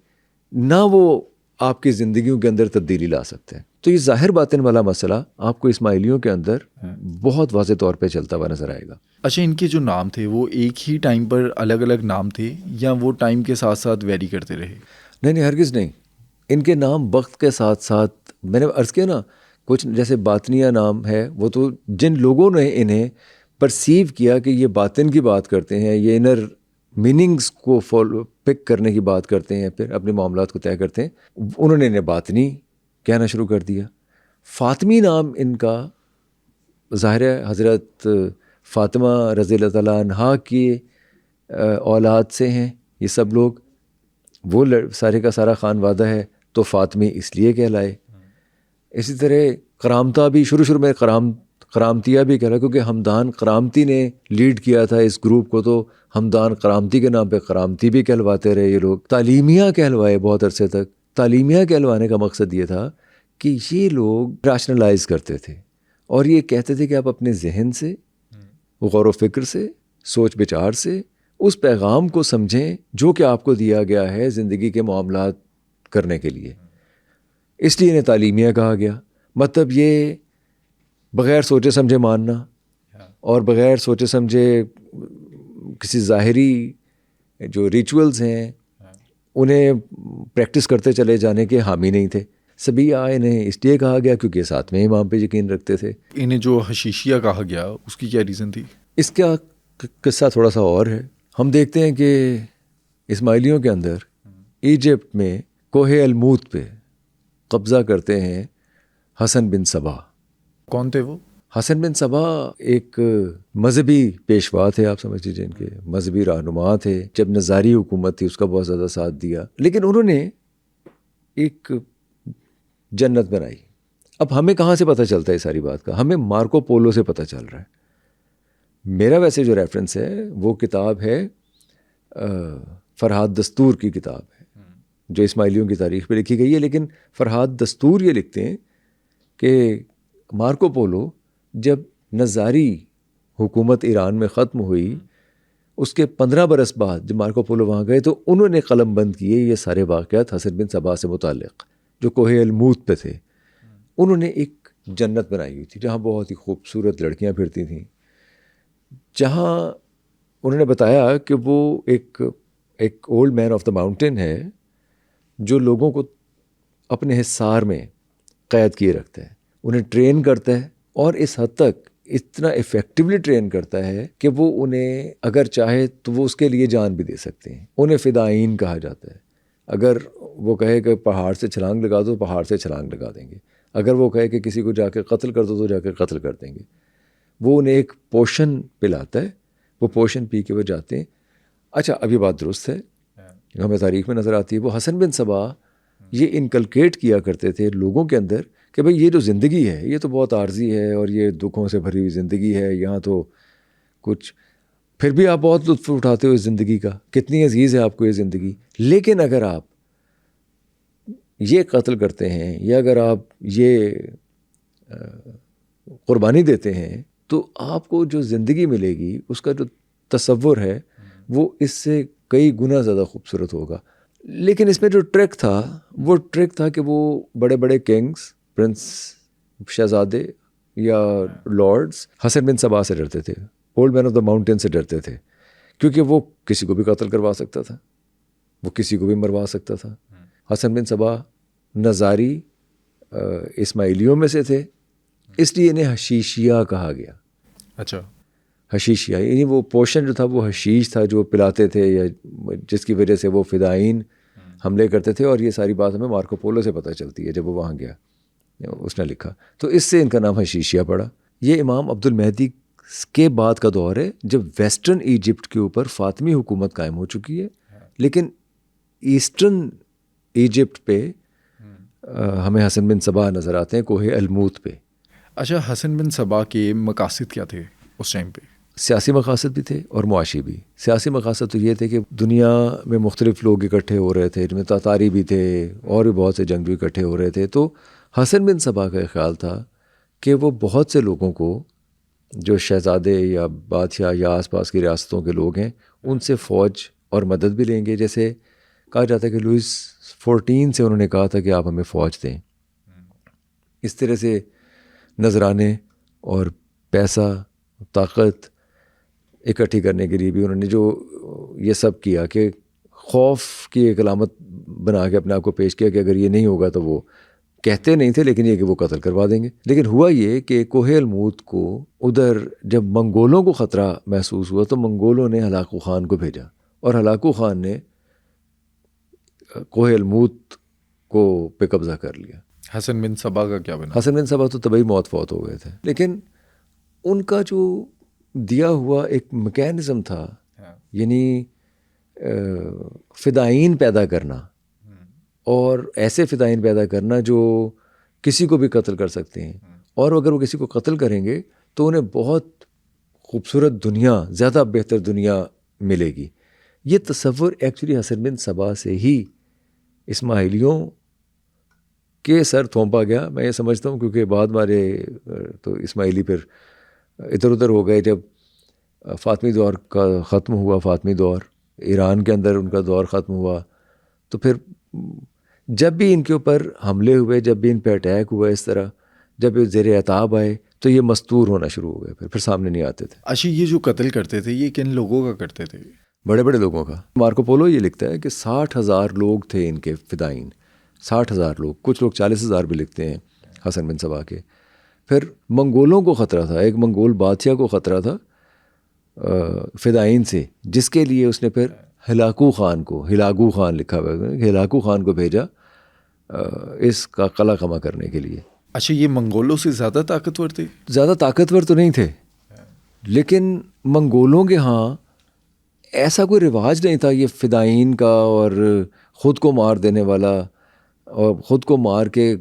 نہ وہ آپ کی زندگیوں کے اندر تبدیلی لا سکتے ہیں. تو یہ ظاہر باطن والا مسئلہ آپ کو اسماعیلیوں کے اندر بہت واضح طور پہ چلتا ہوا نظر آئے گا. اچھا، ان کے جو نام تھے وہ ایک ہی ٹائم پر الگ الگ نام تھے یا وہ ٹائم کے ساتھ ساتھ ویری کرتے رہے؟ نہیں، ہرگز نہیں. ان کے نام وقت کے ساتھ ساتھ، میں نے عرض کیا نا، کچھ جیسے باطنیہ نام ہے، وہ تو جن لوگوں نے انہیں پرسیو کیا کہ یہ باطن کی بات کرتے ہیں، یہ انر میننگز کو پک کرنے کی بات کرتے ہیں، پھر اپنے معاملات کو طے کرتے ہیں، انہوں نے انہیں باطنی کہنا شروع کر دیا. فاطمی نام ان کا ظاہر ہے حضرت فاطمہ رضی اللہ تعالیٰ عنہا کی اولاد سے ہیں یہ سب لوگ. وہ سارے کا سارا خانوادہ ہے تو فاطمی اس لیے کہلائے. اسی طرح کرامتہ بھی شروع میں کرامتیہ بھی کہلایا، کیونکہ ہمدان کرامتی نے لیڈ کیا تھا اس گروپ کو، تو ہمدان کرامتی کے نام پہ کرامتی بھی کہلواتے رہے یہ لوگ. تعلیمیہ کہلوائے بہت عرصے تک. تعلیمیہ کہلوانے کا مقصد یہ تھا کہ یہ لوگ راشنلائز کرتے تھے اور یہ کہتے تھے کہ آپ اپنے ذہن سے، غور و فکر سے، سوچ بچار سے اس پیغام کو سمجھیں جو کہ آپ کو دیا گیا ہے زندگی کے معاملات کرنے کے لیے. اس لیے انہیں تعلیمیہ کہا گیا. مطلب یہ بغیر سوچے سمجھے ماننا اور بغیر سوچے سمجھے کسی ظاہری جو ریچولز ہیں انہیں پریکٹس کرتے چلے جانے کے حامی نہیں تھے. سبیہ انہیں اس لیے کہا گیا کیونکہ ساتھ میں امام پہ یقین رکھتے تھے. انہیں جو حشیشیہ کہا گیا اس کی کیا ریزن تھی؟ اس کا قصہ تھوڑا سا اور ہے. ہم دیکھتے ہیں کہ اسماعیلیوں کے اندر ایجپٹ میں کوہ الموت پہ قبضہ کرتے ہیں حسن بن صبا. کون تھے وہ؟ حسن بن صبا ایک مذہبی پیشوا تھے، آپ سمجھ لیجیے، ان کے مذہبی رہنما تھے. جب نظاری حکومت تھی اس کا بہت زیادہ ساتھ دیا، لیکن انہوں نے ایک جنت بنائی. اب ہمیں کہاں سے پتہ چلتا ہے یہ ساری بات کا؟ ہمیں مارکو پولو سے پتہ چل رہا ہے. میرا ویسے جو ریفرنس ہے وہ کتاب ہے فرحات دستور کی کتاب ہے جو اسماعیلیوں کی تاریخ پہ لکھی گئی ہے. لیکن فرحات دستور یہ لکھتے ہیں کہ مارکو پولو جب نظاری حکومت ایران میں ختم ہوئی اس کے 15 برس بعد جب مارکو پولو وہاں گئے تو انہوں نے قلم بند کیے یہ سارے واقعات حسن بن صبا سے متعلق جو کوہ الموت پہ تھے. انہوں نے ایک جنت بنائی ہوئی تھی جہاں بہت ہی خوبصورت لڑکیاں پھرتی تھیں، جہاں انہوں نے بتایا کہ وہ ایک old man of the mountain ہے جو لوگوں کو اپنے حصار میں قید کیے رکھتا ہے، انہیں ٹرین کرتا ہے اور اس حد تک اتنا افیکٹولی ٹرین کرتا ہے کہ وہ انہیں اگر چاہے تو وہ اس کے لیے جان بھی دے سکتے ہیں. انہیں فدائین کہا جاتا ہے. اگر وہ کہے کہ پہاڑ سے چھلانگ لگا دو، پہاڑ سے چھلانگ لگا دیں گے. اگر وہ کہے کہ کسی کو جا کے قتل کر دو تو جا کے قتل کر دیں گے. وہ انہیں ایک پوشن پلاتا ہے، وہ پوشن پی کے وہ جاتے ہیں. اچھا، اب یہ بات درست ہے، ہمیں تاریخ میں نظر آتی ہے. وہ حسن بن صبا یہ انکلکیٹ کیا کرتے تھے لوگوں کے اندر کہ بھئی یہ جو زندگی ہے یہ تو بہت عارضی ہے اور یہ دکھوں سے بھری ہوئی زندگی ہے. یہاں تو کچھ پھر بھی آپ بہت لطف اٹھاتے ہو اس زندگی کا، کتنی عزیز ہے آپ کو یہ زندگی، لیکن اگر آپ یہ قتل کرتے ہیں یا اگر آپ یہ قربانی دیتے ہیں تو آپ کو جو زندگی ملے گی اس کا جو تصور ہے وہ اس سے کئی گنا زیادہ خوبصورت ہوگا. لیکن اس میں جو ٹرک تھا وہ ٹرک تھا کہ وہ بڑے بڑے کنگز، پرنس، شہزادے یا لارڈز حسن بن صبا سے ڈرتے تھے، old man of the mountain سے ڈرتے تھے، کیونکہ وہ کسی کو بھی قتل کروا سکتا تھا، وہ کسی کو بھی مروا سکتا تھا. حسن بن صبا نظاری اسماعیلیوں میں سے تھے، اس لیے انہیں حشیشیہ کہا گیا. اچھا، حشیشیہ یعنی وہ پوشن جو تھا وہ حشیش تھا جو پلاتے تھے یا جس کی وجہ سے وہ فدائین حملے کرتے تھے. اور یہ ساری بات ہمیں مارکو پولو سے پتہ چلتی ہے جب وہ وہاں گیا، اس نے لکھا، تو اس سے ان کا نام حشیشیہ پڑا. یہ امام عبد المہدی کے بعد کا دور ہے جب ویسٹرن ایجپٹ کے اوپر فاطمی حکومت قائم ہو چکی ہے، لیکن ایسٹرن ایجپٹ پہ ہمیں حسن بن صبا نظر آتے ہیں کوہ الموت پہ. اچھا، حسن بن صبا کے مقاصد کیا تھے اس ٹائم پہ؟ سیاسی مقاصد بھی تھے اور معاشی بھی. سیاسی مقاصد تو یہ تھے کہ دنیا میں مختلف لوگ اکٹھے ہو رہے تھے، جن میں تاتاری بھی تھے اور بھی بہت سے جنگجو اکٹھے ہو رہے تھے. تو حسن بن صبا کا خیال تھا کہ وہ بہت سے لوگوں کو جو شہزادے یا بادشاہ یا آس پاس کی ریاستوں کے لوگ ہیں ان سے فوج اور مدد بھی لیں گے. جیسے کہا جاتا ہے کہ لوئس 14 سے انہوں نے کہا تھا کہ آپ ہمیں فوج دیں. اس طرح سے نذرانے اور پیسہ طاقت اکٹھی کرنے کے لیے بھی انہوں نے جو یہ سب کیا کہ خوف کی ایک علامت بنا کے اپنے آپ کو پیش کیا کہ اگر یہ نہیں ہوگا تو وہ کہتے نہیں تھے لیکن یہ کہ وہ قتل کروا دیں گے. لیکن ہوا یہ کہ کوہ الموت کو ادھر جب منگولوں کو خطرہ محسوس ہوا تو منگولوں نے ہلاکو خان کو بھیجا اور ہلاکو خان نے کوہ الموت کو پہ قبضہ کر لیا. حسن بن صبا کا کیا بنا؟ حسن بن صبا تو طبعی موت فوت ہو گئے تھے، لیکن ان کا جو دیا ہوا ایک میکینزم تھا، یعنی فدائین پیدا کرنا اور ایسے فدائین پیدا کرنا جو کسی کو بھی قتل کر سکتے ہیں، اور اگر وہ کسی کو قتل کریں گے تو انہیں بہت خوبصورت دنیا، زیادہ بہتر دنیا ملے گی. یہ تصور ایکچولی حسن بن صبا سے ہی اسماعیلیوں کے سر تھونپا گیا. میں یہ سمجھتا ہوں کیونکہ بعد والے تو اسماعیلی پھر ادھر ادھر ہو گئے. جب فاطمی دور کا ختم ہوا، فاطمی دور ایران کے اندر ان کا دور ختم ہوا، تو پھر جب بھی ان کے اوپر حملے ہوئے، جب بھی ان پہ اٹیک ہوا اس طرح، جب یہ زیر عتاب آئے تو یہ مستور ہونا شروع ہو گئے، پھر سامنے نہیں آتے تھے. اچھا، یہ جو قتل کرتے تھے یہ کن لوگوں کا کرتے تھے؟ بڑے بڑے لوگوں کا. مارکو پولو یہ لکھتا ہے کہ 60,000 لوگ تھے ان کے فدائین، 60,000 لوگ. کچھ لوگ 40,000 بھی لکھتے ہیں حسن بن صبا کے. پھر منگولوں کو خطرہ تھا، ایک منگول بادشاہ کو خطرہ تھا فدائین سے، جس کے لیے اس نے پھر ہلاکو خان کو، ہلاگو خان لکھا ہوا ہے، ہلاکو خان کو بھیجا اس کا قلع خمہ کرنے کے لیے. اچھا، یہ منگولوں سے زیادہ طاقتور تھے؟ زیادہ طاقتور تو نہیں تھے، لیکن منگولوں کے ہاں ایسا کوئی رواج نہیں تھا یہ فدائین کا اور خود کو مار دینے والا اور خود کو مار کے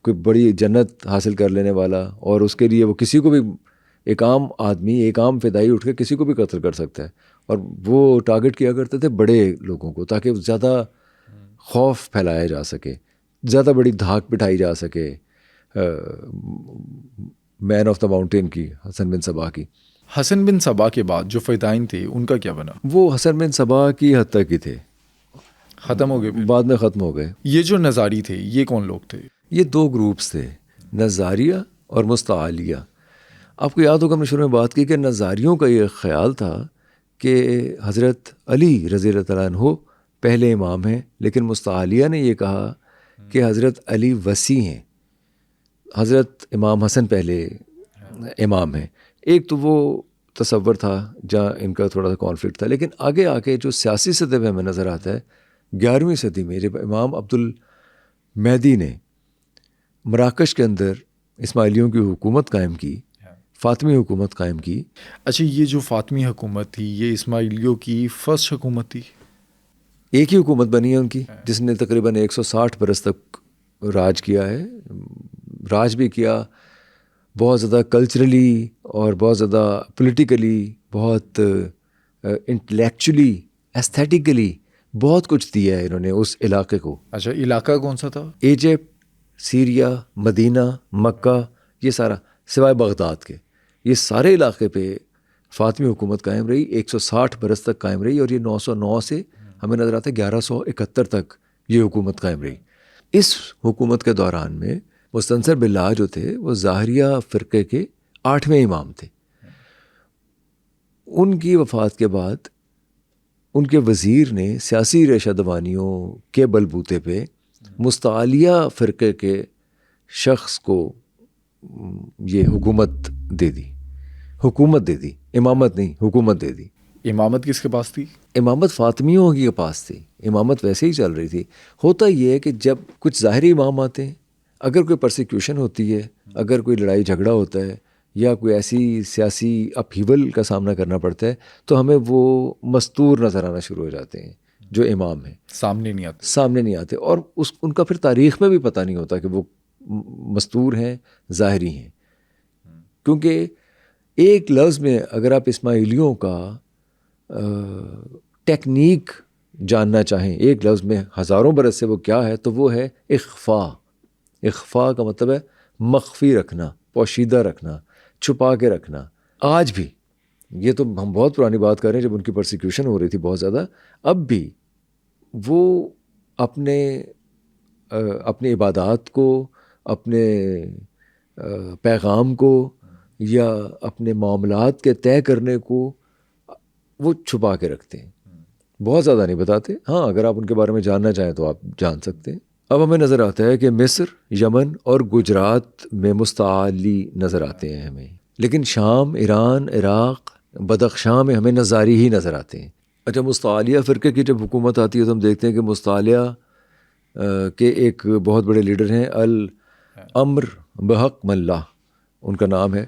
کوئی بڑی جنت حاصل کر لینے والا، اور اس کے لیے وہ کسی کو بھی، ایک عام آدمی، ایک عام فدائی اٹھ کے کسی کو بھی قتل کر سکتا ہے. اور وہ ٹارگٹ کیا کرتے تھے بڑے لوگوں کو تاکہ زیادہ خوف پھیلایا جا سکے، زیادہ بڑی دھاک بٹھائی جا سکے مین آف دا ماؤنٹین کی، حسن بن صبا کی. حسن بن صبا کے بعد جو فدائین تھے ان کا کیا بنا؟ وہ حسن بن صبا کی حد تک ہی تھے، ختم ہو گئے، بعد میں ختم ہو گئے. یہ جو نظاری تھے یہ کون لوگ تھے؟ یہ 2 گروپس تھے، نظاریہ اور مستعالیہ. آپ کو یاد ہوگا ہم نے شروع میں بات کی کہ نظاریوں کا یہ خیال تھا کہ حضرت علی رضی اللہ تعالیٰ عنہ پہلے امام ہیں، لیکن مستعالیہ نے یہ کہا کہ حضرت علی وصی ہیں، حضرت امام حسن پہلے امام ہیں. ایک تو وہ تصور تھا جہاں ان کا تھوڑا سا کانفلکٹ تھا. لیکن آگے آ کے جو سیاسی سطح پہ ہمیں نظر آتا ہے 11ویں صدی میں جب امام عبد المہدی نے مراکش کے اندر اسماعیلیوں کی حکومت قائم کی، فاطمی حکومت قائم کی. اچھا، یہ جو فاطمی حکومت تھی یہ اسماعیلیوں کی فرسٹ حکومت تھی؟ ایک ہی حکومت بنی ہے ان کی جس نے تقریباً 160 برس تک راج کیا ہے. راج بھی کیا بہت زیادہ کلچرلی اور بہت زیادہ پولیٹیکلی، بہت انٹلیکچولی، ایستھیٹیکلی بہت کچھ دیا ہے انہوں نے اس علاقے کو. اچھا، علاقہ کون سا تھا؟ ایجپٹ، سیریا، مدینہ، مکہ، یہ سارا سوائے بغداد کے، یہ سارے علاقے پہ فاطمی حکومت قائم رہی، 160 برس تک قائم رہی. اور یہ 909 سے ہمیں نظر آتا ہے 1171 تک یہ حکومت قائم رہی. اس حکومت کے دوران میں مستنصر باللہ جو تھے وہ ظاہریہ فرقے کے 8ویں امام تھے. ان کی وفات کے بعد ان کے وزیر نے سیاسی ریشہ دوانیوں کے بلبوتے پہ مستعالیہ فرقے کے شخص کو یہ حکومت دے دی، امامت نہیں، حکومت دے دی. امامت کس کے پاس تھی؟ امامت فاطمیوں کے پاس تھی. امامت ویسے ہی چل رہی تھی. ہوتا یہ ہے کہ جب کچھ ظاہری امام آتے ہیں، اگر کوئی پرسیکیوشن ہوتی ہے، اگر کوئی لڑائی جھگڑا ہوتا ہے یا کوئی ایسی سیاسی اپہیول کا سامنا کرنا پڑتا ہے تو ہمیں وہ مستور نظر آنا شروع ہو جاتے ہیں جو امام ہیں، سامنے نہیں آتے. اور ان کا پھر تاریخ میں بھی پتہ نہیں ہوتا کہ وہ مستور ہیں، ظاہری ہیں. کیونکہ ایک لفظ میں اگر آپ اسماعیلیوں کا ٹیکنیک جاننا چاہیں، ایک لفظ میں ہزاروں برس سے وہ کیا ہے، تو وہ ہے اخفاء۔ اخفاء کا مطلب ہے مخفی رکھنا، پوشیدہ رکھنا، چھپا کے رکھنا۔ آج بھی، یہ تو ہم بہت پرانی بات کر رہے ہیں جب ان کی پرسیکیوشن ہو رہی تھی بہت زیادہ، اب بھی وہ اپنے عبادات کو، اپنے پیغام کو یا اپنے معاملات کے طے کرنے کو وہ چھپا کے رکھتے ہیں، بہت زیادہ نہیں بتاتے۔ ہاں، اگر آپ ان کے بارے میں جاننا چاہیں تو آپ جان سکتے ہیں۔ اب ہمیں نظر آتا ہے کہ مصر، یمن اور گجرات میں مستعلی نظر آتے ہیں ہمیں، لیکن شام، ایران، عراق، بدخشاں میں ہمیں نظاری ہی نظر آتے ہیں۔ اچھا، مستعلیہ فرقے کی جب حکومت آتی ہے تو ہم دیکھتے ہیں کہ مستعلیہ کے ایک بہت بڑے لیڈر ہیں الامر بحق ملہ، ان کا نام ہے،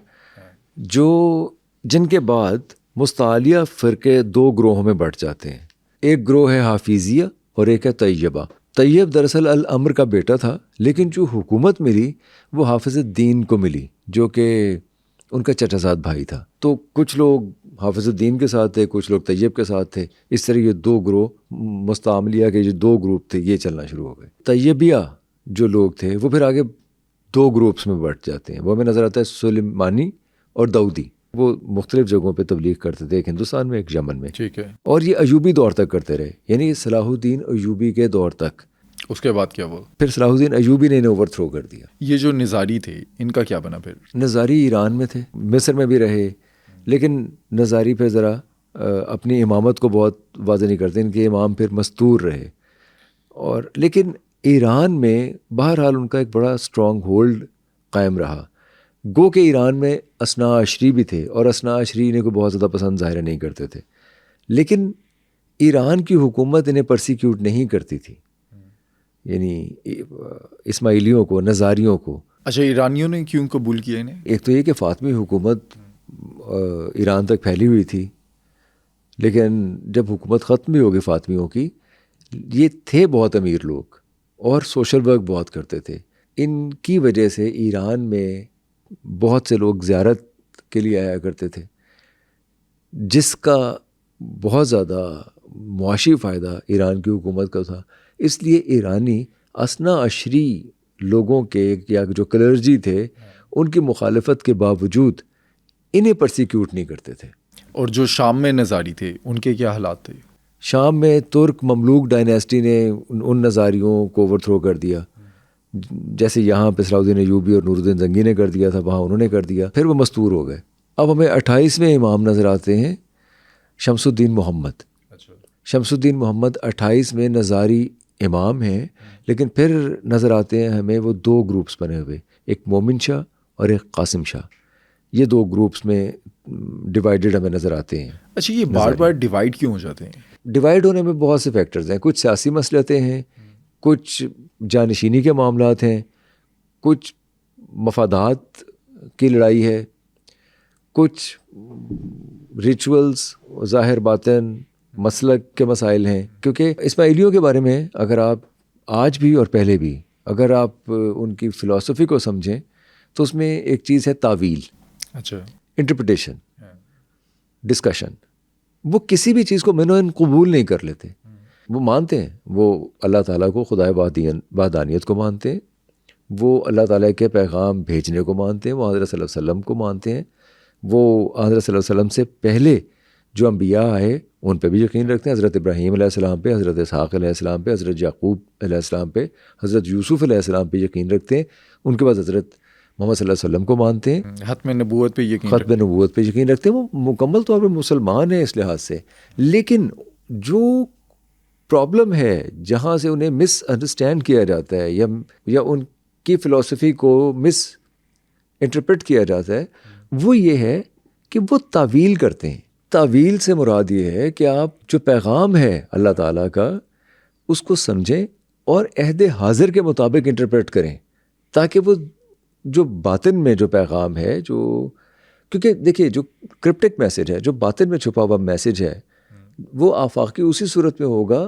جن کے بعد مستعلیہ فرقے دو گروہوں میں بٹ جاتے ہیں۔ ایک گروہ ہے حافظیہ اور ایک ہے طیبہ۔ طیب دراصل الامر کا بیٹا تھا، لیکن جو حکومت ملی وہ حافظ الدین کو ملی، جو کہ ان کا چچا زاد بھائی تھا۔ تو کچھ لوگ حافظ الدین کے ساتھ تھے، کچھ لوگ طیب کے ساتھ تھے۔ اس طرح یہ دو گروہ، مستعملیہ کے جو دو گروپ تھے، یہ چلنا شروع ہو گئے۔ طیبیہ جو لوگ تھے وہ پھر آگے دو گروپس میں بٹ جاتے ہیں۔ وہ ہمیں نظر آتا ہے سلیمانی اور داؤدی۔ وہ مختلف جگہوں پہ تبلیغ کرتے تھے، ایک ہندوستان میں، ایک یمن میں، ٹھیک ہے۔ اور یہ ایوبی دور تک کرتے رہے، یعنی صلاح الدین ایوبی کے دور تک۔ اس کے بعد کیا ہوا؟ پھر صلاح الدین ایوبی نے انہیں اوور تھرو کر دیا۔ یہ جو نظاری تھے، ان کا کیا بنا پھر؟ نظاری ایران میں تھے، مصر میں بھی رہے، لیکن نظاری پہ ذرا اپنی امامت کو بہت واضح نہیں کرتے، ان کے امام پھر مستور رہے۔ اور لیکن ایران میں بہرحال ان کا ایک بڑا اسٹرانگ ہولڈ قائم رہا۔ گو کہ ایران میں اثنا عشری بھی تھے، اور اثنا عشری انہیں کو بہت زیادہ پسند ظاہر نہیں کرتے تھے، لیکن ایران کی حکومت انہیں پرسیکیوٹ نہیں کرتی تھی، یعنی اسماعیلیوں کو، نظاریوں کو۔ اچھا، ایرانیوں نے کیوں قبول کیا انہیں؟ ایک تو یہ کہ فاطمی حکومت ایران تک پھیلی ہوئی تھی، لیکن جب حکومت ختم بھی ہوگی فاطمیوں کی، یہ تھے بہت امیر لوگ اور سوشل ورک بہت کرتے تھے۔ ان کی وجہ سے ایران میں بہت سے لوگ زیارت کے لیے آیا کرتے تھے، جس کا بہت زیادہ معاشی فائدہ ایران کی حکومت کا تھا۔ اس لیے ایرانی اثنا عشری لوگوں کے یا جو کلرجی تھے، ان کی مخالفت کے باوجود انہیں پرسیکیوٹ نہیں کرتے تھے۔ اور جو شام میں نظاری تھے، ان کے کیا حالات تھے؟ شام میں ترک مملوک ڈائنیسٹی نے ان نظاریوں کو اوور تھرو کر دیا، جیسے یہاں پہ صلاح الدین ایوبی اور نور الدین زنگی نے کر دیا تھا، وہاں انہوں نے کر دیا، پھر وہ مستور ہو گئے۔ اب ہمیں 28ویں امام نظر آتے ہیں، شمس الدین محمد۔ شمس الدین محمد 28ویں نظاری امام ہیں، لیکن پھر نظر آتے ہیں ہمیں وہ دو گروپس بنے ہوئے، ایک مومن شاہ اور ایک قاسم شاہ۔ یہ دو گروپس میں ڈیوائیڈڈ ہمیں نظر آتے ہیں۔ اچھا، یہ بار بار ڈیوائیڈ کیوں ہو جاتے ہیں؟ ڈیوائیڈ ہونے میں بہت سے فیکٹرز ہیں، کچھ سیاسی مسئلے ہیں، کچھ جانشینی کے معاملات ہیں، کچھ مفادات کی لڑائی ہے، کچھ ریچولز، ظاہر باطن، مسلک کے مسائل ہیں۔ کیونکہ اسماعیلیوں کے بارے میں اگر آپ آج بھی اور پہلے بھی اگر آپ ان کی فلسفی کو سمجھیں تو اس میں ایک چیز ہے تعویل، اچھا، انٹرپریٹیشن، ڈسکشن۔ وہ کسی بھی چیز کو منوً قبول نہیں کر لیتے، وہ مانتے ہیں، وہ اللہ تعالیٰ کو، خدائے وحدانیت کو مانتے ہیں، وہ اللہ تعالیٰ کے پیغام بھیجنے کو مانتے ہیں، وہ حضرت صلی اللہ علیہ وسلم کو مانتے ہیں، وہ حضرت صلی اللہ علیہ وسلم سے پہلے جو انبیاء آئے ان پہ بھی یقین رکھتے ہیں، حضرت ابراہیم علیہ السلام پہ، حضرت اسحاق علیہ السلام پہ، حضرت یعقوب علیہ السلام پہ، حضرت یوسف علیہ السلام پہ یقین رکھتے ہیں، ان کے بعد حضرت محمد صلی اللہ علیہ وسلم کو مانتے ہیں، ختم نبوت پہ یقین، ختم نبوت پہ یقین رکھتے ہیں۔ وہ مکمل طور پہ مسلمان ہیں اس لحاظ سے، لیکن جو پرابلم ہے جہاں سے انہیں مس انڈرسٹینڈ کیا جاتا ہے یا ان کی فلسفی کو مس انٹرپریٹ کیا جاتا ہے، وہ یہ ہے کہ وہ تعویل کرتے ہیں۔ تعویل سے مراد یہ ہے کہ آپ جو پیغام ہے اللہ تعالیٰ کا اس کو سمجھیں اور عہد حاضر کے مطابق انٹرپریٹ کریں، تاکہ وہ جو باطن میں جو پیغام ہے، جو کیونکہ دیکھیے جو کرپٹک میسج ہے، جو باطن میں چھپا ہوا میسج ہے، وہ آفاقی اسی صورت میں ہوگا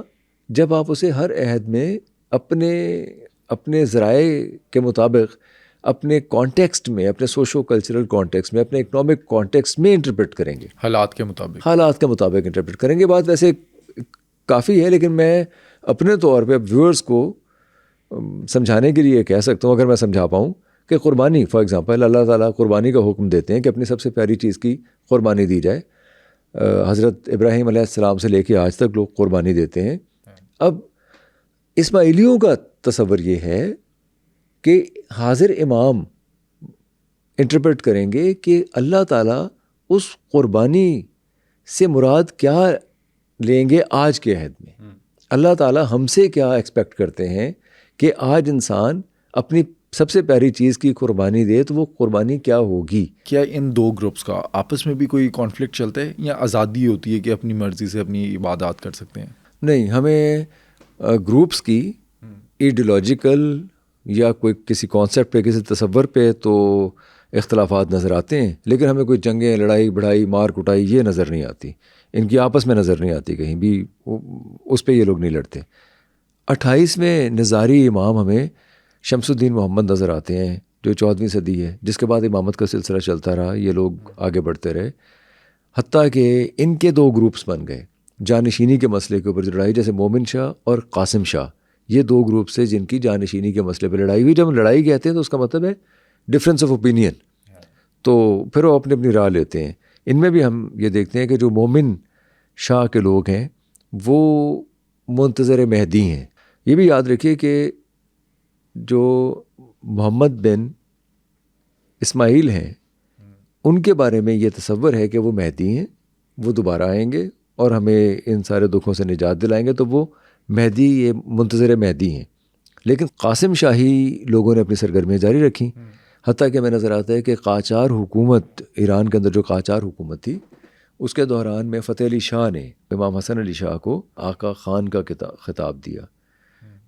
جب آپ اسے ہر عہد میں اپنے ذرائع کے مطابق اپنے کانٹیکسٹ میں, اپنے سوشو کلچرل کانٹیکسٹ میں, اپنے اکنامک کانٹیکسٹ میں انٹرپریٹ کریں گے, حالات کے مطابق انٹرپریٹ کریں گے. بات ویسے کافی ہے, لیکن میں اپنے طور پہ ویورز کو سمجھانے کے لیے کہہ سکتا ہوں, اگر میں سمجھا پاؤں, کہ قربانی فار ایگزامپل اللہ تعالیٰ قربانی کا حکم دیتے ہیں کہ اپنی سب سے پیاری چیز کی قربانی دی جائے. حضرت ابراہیم علیہ السلام سے لے کے آج تک لوگ قربانی دیتے ہیں. اب اسماعیلیوں کا تصور یہ ہے کہ حاضر امام انٹرپریٹ کریں گے کہ اللہ تعالیٰ اس قربانی سے مراد کیا لیں گے آج کے عہد میں. اللہ تعالیٰ ہم سے کیا ایکسپیکٹ کرتے ہیں کہ آج انسان اپنی سب سے پیاری چیز کی قربانی دے, تو وہ قربانی کیا ہوگی. کیا ان دو گروپس کا آپس میں بھی کوئی کانفلکٹ چلتا ہے, یا آزادی ہوتی ہے کہ اپنی مرضی سے اپنی عبادات کر سکتے ہیں؟ نہیں, ہمیں گروپس کی ایڈیولوجیکل یا کوئی کسی کانسیپٹ پہ, کسی تصور پہ تو اختلافات نظر آتے ہیں, لیکن ہمیں کوئی جنگیں, لڑائی بڑھائی, مار کٹائی یہ نظر نہیں آتی. ان کی آپس میں نظر نہیں آتی کہیں بھی, اس پہ یہ لوگ نہیں لڑتے. 28ویں نظاری امام ہمیں شمس الدین محمد نظر آتے ہیں, جو 14ویں صدی ہے, جس کے بعد امامت کا سلسلہ چلتا رہا, یہ لوگ آگے بڑھتے رہے, حتیٰ کہ ان کے دو گروپس بن گئے جانشینی کے مسئلے کے اوپر جو لڑائی, جیسے مومن شاہ اور قاسم شاہ, یہ دو گروپ سے جن کی جانشینی کے مسئلے پہ لڑائی ہوئی. جب ہم لڑائی کہتے ہیں تو اس کا مطلب ہے ڈفرینس آف اوپینین, تو پھر وہ اپنی اپنی راہ لیتے ہیں. ان میں بھی ہم یہ دیکھتے ہیں کہ جو مومن شاہ کے لوگ ہیں وہ منتظر مہدی ہیں. یہ بھی یاد رکھیے کہ جو محمد بن اسماعیل ہیں, ان کے بارے میں یہ تصور ہے کہ وہ مہدی ہیں, وہ دوبارہ آئیں گے اور ہمیں ان سارے دکھوں سے نجات دلائیں گے, تو وہ مہدی, یہ منتظر مہدی ہیں. لیکن قاسم شاہی لوگوں نے اپنی سرگرمیاں جاری رکھیں, حتیٰ کہ ہمیں نظر آتا ہے کہ قاجار حکومت, ایران کے اندر جو قاجار حکومت تھی, اس کے دوران میں فتح علی شاہ نے امام حسن علی شاہ کو آقا خان کا خطاب دیا,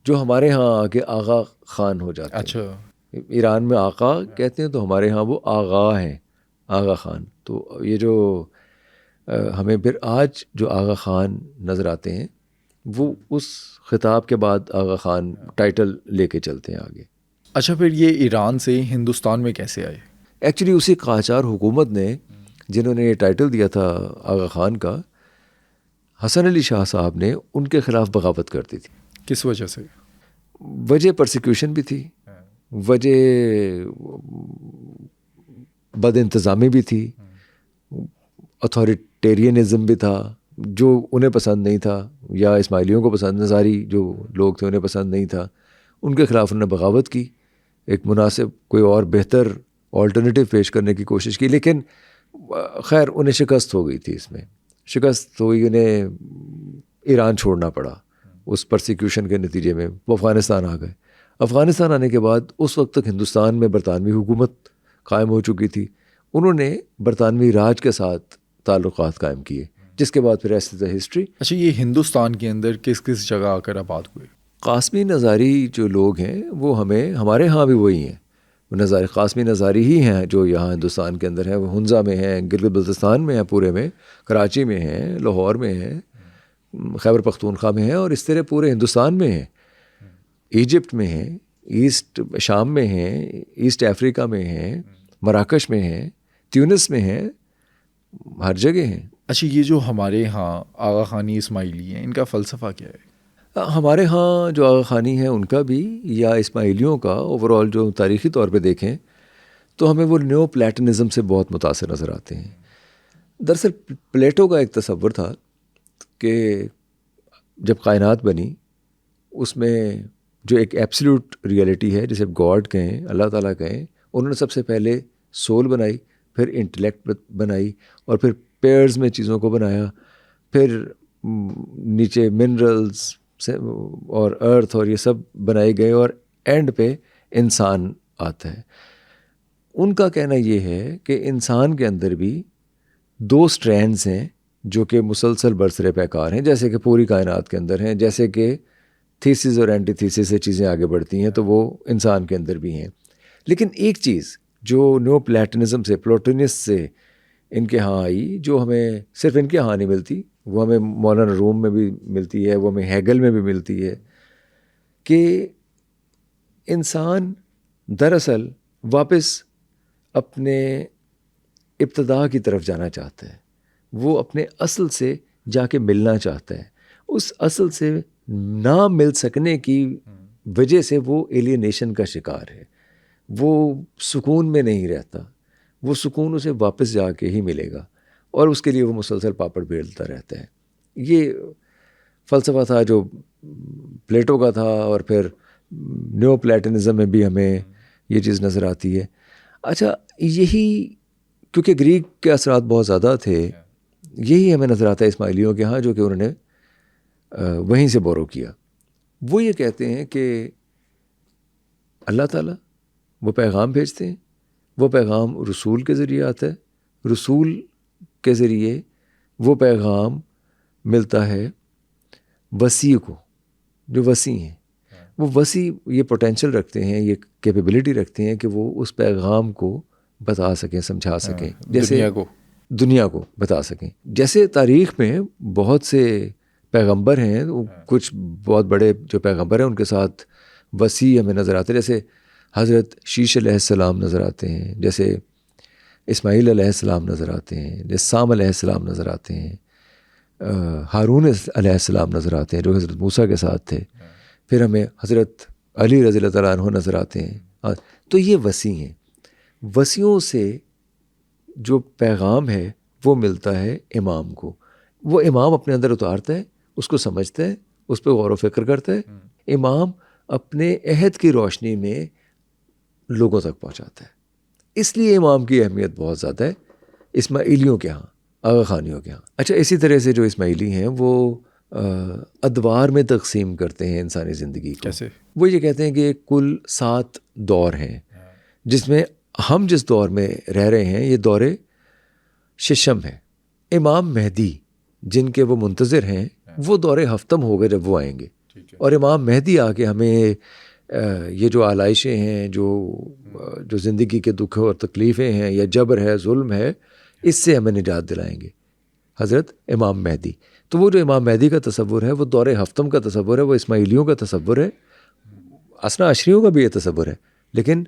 جو ہمارے ہاں آگے آغا خان ہو جاتا ہے. اچھا, ایران میں آقا کہتے ہیں, تو ہمارے ہاں وہ آغا ہیں, آغا خان. تو یہ جو ہمیں پھر آج جو آغا خان نظر آتے ہیں, وہ اس خطاب کے بعد آغا خان ٹائٹل لے کے چلتے ہیں آگے. اچھا, پھر یہ ایران سے ہندوستان میں کیسے آئے؟ ایکچولی اسی قاجار حکومت نے, جنہوں نے یہ ٹائٹل دیا تھا آغا خان کا, حسن علی شاہ صاحب نے ان کے خلاف بغاوت کر دی تھی. کس وجہ سے؟ وجہ پرسیکیوشن بھی تھی, وجہ بد انتظامی بھی تھی, اتھارٹیرینزم بھی تھا جو انہیں پسند نہیں تھا, یا اسماعیلیوں کو پسند, نظاری جو لوگ تھے انہیں پسند نہیں تھا. ان کے خلاف انہوں نے بغاوت کی, ایک مناسب کوئی اور بہتر آلٹرنیٹیو پیش کرنے کی کوشش کی, لیکن خیر انہیں شکست ہو گئی تھی. اس میں شکست ہوئی, انہیں ایران چھوڑنا پڑا اس پرسیکیوشن کے نتیجے میں. وہ افغانستان آ گئے. افغانستان آنے کے بعد اس وقت تک ہندوستان میں برطانوی حکومت قائم ہو چکی تھی. انہوں نے برطانوی راج کے ساتھ تعلقات قائم کیے, جس کے بعد پھر ایسے تھا ہسٹری. اچھا, یہ ہندوستان کے اندر کس کس جگہ آ کر آباد ہوئے؟ قاسمی نظاری جو لوگ ہیں وہ ہمارے ہاں بھی وہی ہیں. وہ قاسمی نظاری ہی ہیں جو یہاں ہندوستان کے اندر ہیں. وہ ہنزا میں ہیں, گلگت بلتستان میں ہیں, پورے میں کراچی میں ہیں, لاہور میں ہیں, خیبر پختونخوا میں ہیں, اور اس طرح پورے ہندوستان میں ہیں. ایجپٹ میں ہیں, ایسٹ شام میں ہیں, ایسٹ افریقہ میں ہیں, مراکش میں ہیں, تیونس میں ہیں, ہر جگہ ہیں. اچھا, یہ جو ہمارے ہاں آغا خانی اسماعیلی ہیں, ان کا فلسفہ کیا ہے؟ ہمارے ہاں جو آغا خانی ہے ان کا بھی, یا اسماعیلیوں کا اوور آل جو تاریخی طور پہ دیکھیں تو ہمیں وہ نیو پلیٹنزم سے بہت متاثر نظر آتے ہیں. دراصل پلیٹو کا ایک تصور تھا کہ جب کائنات بنی اس میں جو ایک ایبسلیوٹ ریئلٹی ہے, جسے گاڈ کہیں, اللہ تعالیٰ کہیں, انہوں نے سب سے پہلے سول بنائی, پھر انٹلیکٹ بنائی, اور پھر پیئرز میں چیزوں کو بنایا, پھر نیچے منرلز اور ارتھ اور یہ سب بنائے گئے, اور اینڈ پہ انسان آتا ہے. ان کا کہنا یہ ہے کہ انسان کے اندر بھی دو سٹرینڈز ہیں جو کہ مسلسل برسرے پیکار ہیں, جیسے کہ پوری کائنات کے اندر ہیں. جیسے کہ تھیسس اور اینٹی تھیسس سے چیزیں آگے بڑھتی ہیں, تو وہ انسان کے اندر بھی ہیں. لیکن ایک چیز جو نیو پلیٹنزم سے, پلوٹینس سے ان کے ہاں آئی, جو ہمیں صرف ان کے ہاں نہیں ملتی, وہ ہمیں مولانا روم میں بھی ملتی ہے, وہ ہمیں ہیگل میں بھی ملتی ہے, کہ انسان دراصل واپس اپنے ابتدا کی طرف جانا چاہتا ہے، وہ اپنے اصل سے جا کے ملنا چاہتا ہے. اس اصل سے نہ مل سکنے کی وجہ سے وہ ایلینیشن کا شکار ہے، وہ سکون میں نہیں رہتا. وہ سکون اسے واپس جا کے ہی ملے گا، اور اس کے لیے وہ مسلسل پاپڑ بیلتا رہتا ہے. یہ فلسفہ تھا جو پلیٹو کا تھا، اور پھر نیو پلیٹنزم میں بھی ہمیں یہ چیز نظر آتی ہے. اچھا، یہی کیونکہ گریک کے اثرات بہت زیادہ تھے، یہی ہمیں نظر آتا ہے اسماعیلیوں کے ہاں، جو کہ انہوں نے وہیں سے بورو کیا. وہ یہ کہتے ہیں کہ اللہ تعالیٰ وہ پیغام بھیجتے ہیں، وہ پیغام رسول کے ذریعے آتا ہے، رسول کے ذریعے وہ پیغام ملتا ہے وسیع کو، جو وسیع ہیں. وہ وسیع یہ پوٹینشل رکھتے ہیں، یہ کیپیبلٹی رکھتے ہیں کہ وہ اس پیغام کو بتا سکیں، سمجھا سکیں، جیسے دنیا کو بتا سکیں. جیسے تاریخ میں بہت سے پیغمبر ہیں، کچھ بہت بڑے جو پیغمبر ہیں ان کے ساتھ وسیع ہمیں نظر آتے ہیں. جیسے حضرت شیش علیہ السلام نظر آتے ہیں، جیسے اسماعیل علیہ السلام نظر آتے ہیں، جیسے سام علیہ السلام نظر آتے ہیں، ہارون علیہ السلام نظر آتے ہیں جو حضرت موسیٰ کے ساتھ تھے. پھر ہمیں حضرت علی رضی اللہ تعالیٰ عنہ نظر آتے ہیں. تو یہ وسیع ہیں. وسیعوں سے جو پیغام ہے وہ ملتا ہے امام کو. وہ امام اپنے اندر اتارتا ہے، اس کو سمجھتا ہے، اس پہ غور و فکر کرتا ہے. امام اپنے عہد کی روشنی میں لوگوں تک پہنچاتا ہے. اس لیے امام کی اہمیت بہت زیادہ ہے اسماعیلیوں کے ہاں، آغا خانیوں کے ہاں. اچھا، اسی طرح سے جو اسماعیلی ہیں وہ ادوار میں تقسیم کرتے ہیں انسانی زندگی کو. کیسے؟ وہ یہ کہتے ہیں کہ کل 7 دور ہیں، جس میں ہم جس دور میں رہ رہے ہیں یہ دور ششم ہے. امام مہدی جن کے وہ منتظر ہیں وہ دور ہفتم ہوگا جب وہ آئیں گے، اور امام مہدی آ کے ہمیں یہ جو آلائشیں ہیں، جو زندگی کے دکھ اور تکلیفیں ہیں یا جبر ہے، ظلم ہے، اس سے ہمیں نجات دلائیں گے حضرت امام مہدی. تو وہ جو امام مہدی کا تصور ہے وہ دور ہفتم کا تصور ہے، وہ اسماعیلیوں کا تصور ہے، اثنا عشریوں کا بھی یہ تصور ہے. لیکن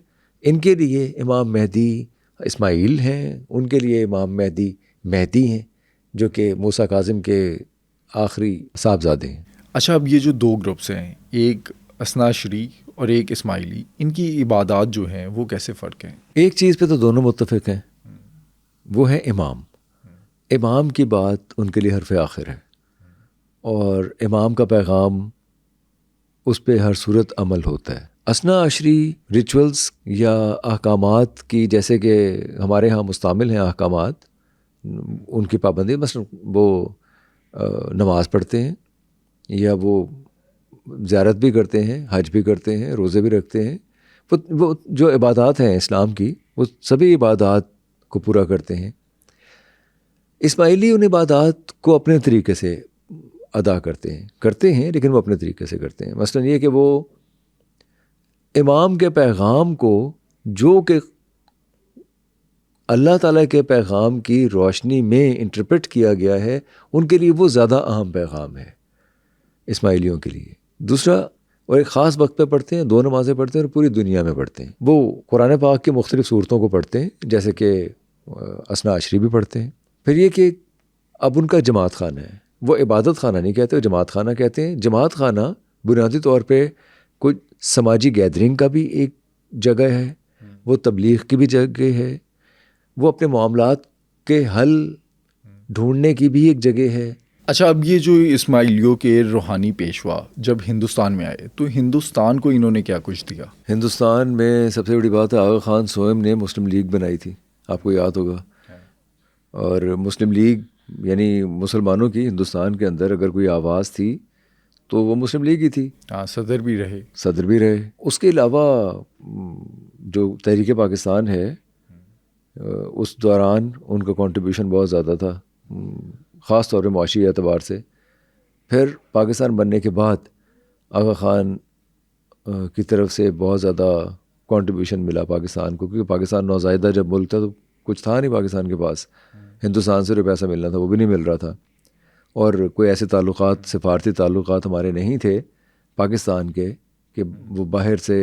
ان کے لیے امام مہدی اسماعیل ہیں، ان کے لیے امام مہدی مہدی ہیں، جو کہ موسیٰ کاظم کے آخری صاحبزادے ہیں. اچھا، اب یہ جو 2 گروپس ہیں، ایک اثنا عشری اور ایک اسماعیلی، ان کی عبادات جو ہیں وہ کیسے فرق ہیں؟ ایک چیز پہ تو دونوں متفق ہیں، وہ ہے امام. امام کی بات ان کے لیے حرف آخر ہے، اور امام کا پیغام اس پہ ہر صورت عمل ہوتا ہے. اثنا عشری ریچولز یا احکامات کی، جیسے کہ ہمارے ہاں مستعمل ہیں احکامات، ان کی پابندی، مثلا وہ نماز پڑھتے ہیں، یا وہ زیارت بھی کرتے ہیں، حج بھی کرتے ہیں، روزے بھی رکھتے ہیں. وہ جو عبادات ہیں اسلام کی، وہ سبھی عبادات کو پورا کرتے ہیں. اسماعیلی ان عبادات کو اپنے طریقے سے ادا کرتے ہیں لیکن وہ اپنے طریقے سے کرتے ہیں. مثلا یہ کہ وہ امام کے پیغام کو، جو کہ اللہ تعالیٰ کے پیغام کی روشنی میں انٹرپریٹ کیا گیا ہے، ان کے لیے وہ زیادہ اہم پیغام ہے اسماعیلیوں کے لیے. دوسرا، اور ایک خاص وقت پہ پڑھتے ہیں، 2 نمازیں پڑھتے ہیں اور پوری دنیا میں پڑھتے ہیں. وہ قرآن پاک کی مختلف صورتوں کو پڑھتے ہیں، جیسے کہ اثنا عشری بھی پڑھتے ہیں. پھر یہ کہ اب ان کا جماعت خانہ ہے، وہ عبادت خانہ نہیں کہتے، وہ جماعت خانہ کہتے ہیں. جماعت خانہ بنیادی طور پہ کوئی سماجی گیدرنگ کا بھی ایک جگہ ہے، وہ تبلیغ کی بھی جگہ ہے، وہ اپنے معاملات کے حل ڈھونڈنے کی بھی ایک جگہ ہے. اچھا، اب یہ جو اسماعیلیوں کے روحانی پیشوا جب ہندوستان میں آئے تو ہندوستان کو انہوں نے کیا کچھ دیا؟ ہندوستان میں سب سے بڑی بات ہے، آغا خان سوئم نے مسلم لیگ بنائی تھی، آپ کو یاد ہوگا. اور مسلم لیگ یعنی مسلمانوں کی ہندوستان کے اندر اگر کوئی آواز تھی تو وہ مسلم لیگ ہی تھی. صدر بھی رہے. اس کے علاوہ جو تحریک پاکستان ہے، اس دوران ان کا کنٹریبیوشن بہت زیادہ تھا، خاص طور پہ معاشی اعتبار سے. پھر پاکستان بننے کے بعد آغا خان کی طرف سے بہت زیادہ کنٹریبیوشن ملا پاکستان کو، کیونکہ پاکستان نوزائیدہ جب ملک تھا تو کچھ تھا نہیں پاکستان کے پاس. ہندوستان سے جو پیسہ ملنا تھا وہ بھی نہیں مل رہا تھا، اور کوئی ایسے تعلقات، سفارتی تعلقات ہمارے نہیں تھے پاکستان کے کہ وہ باہر سے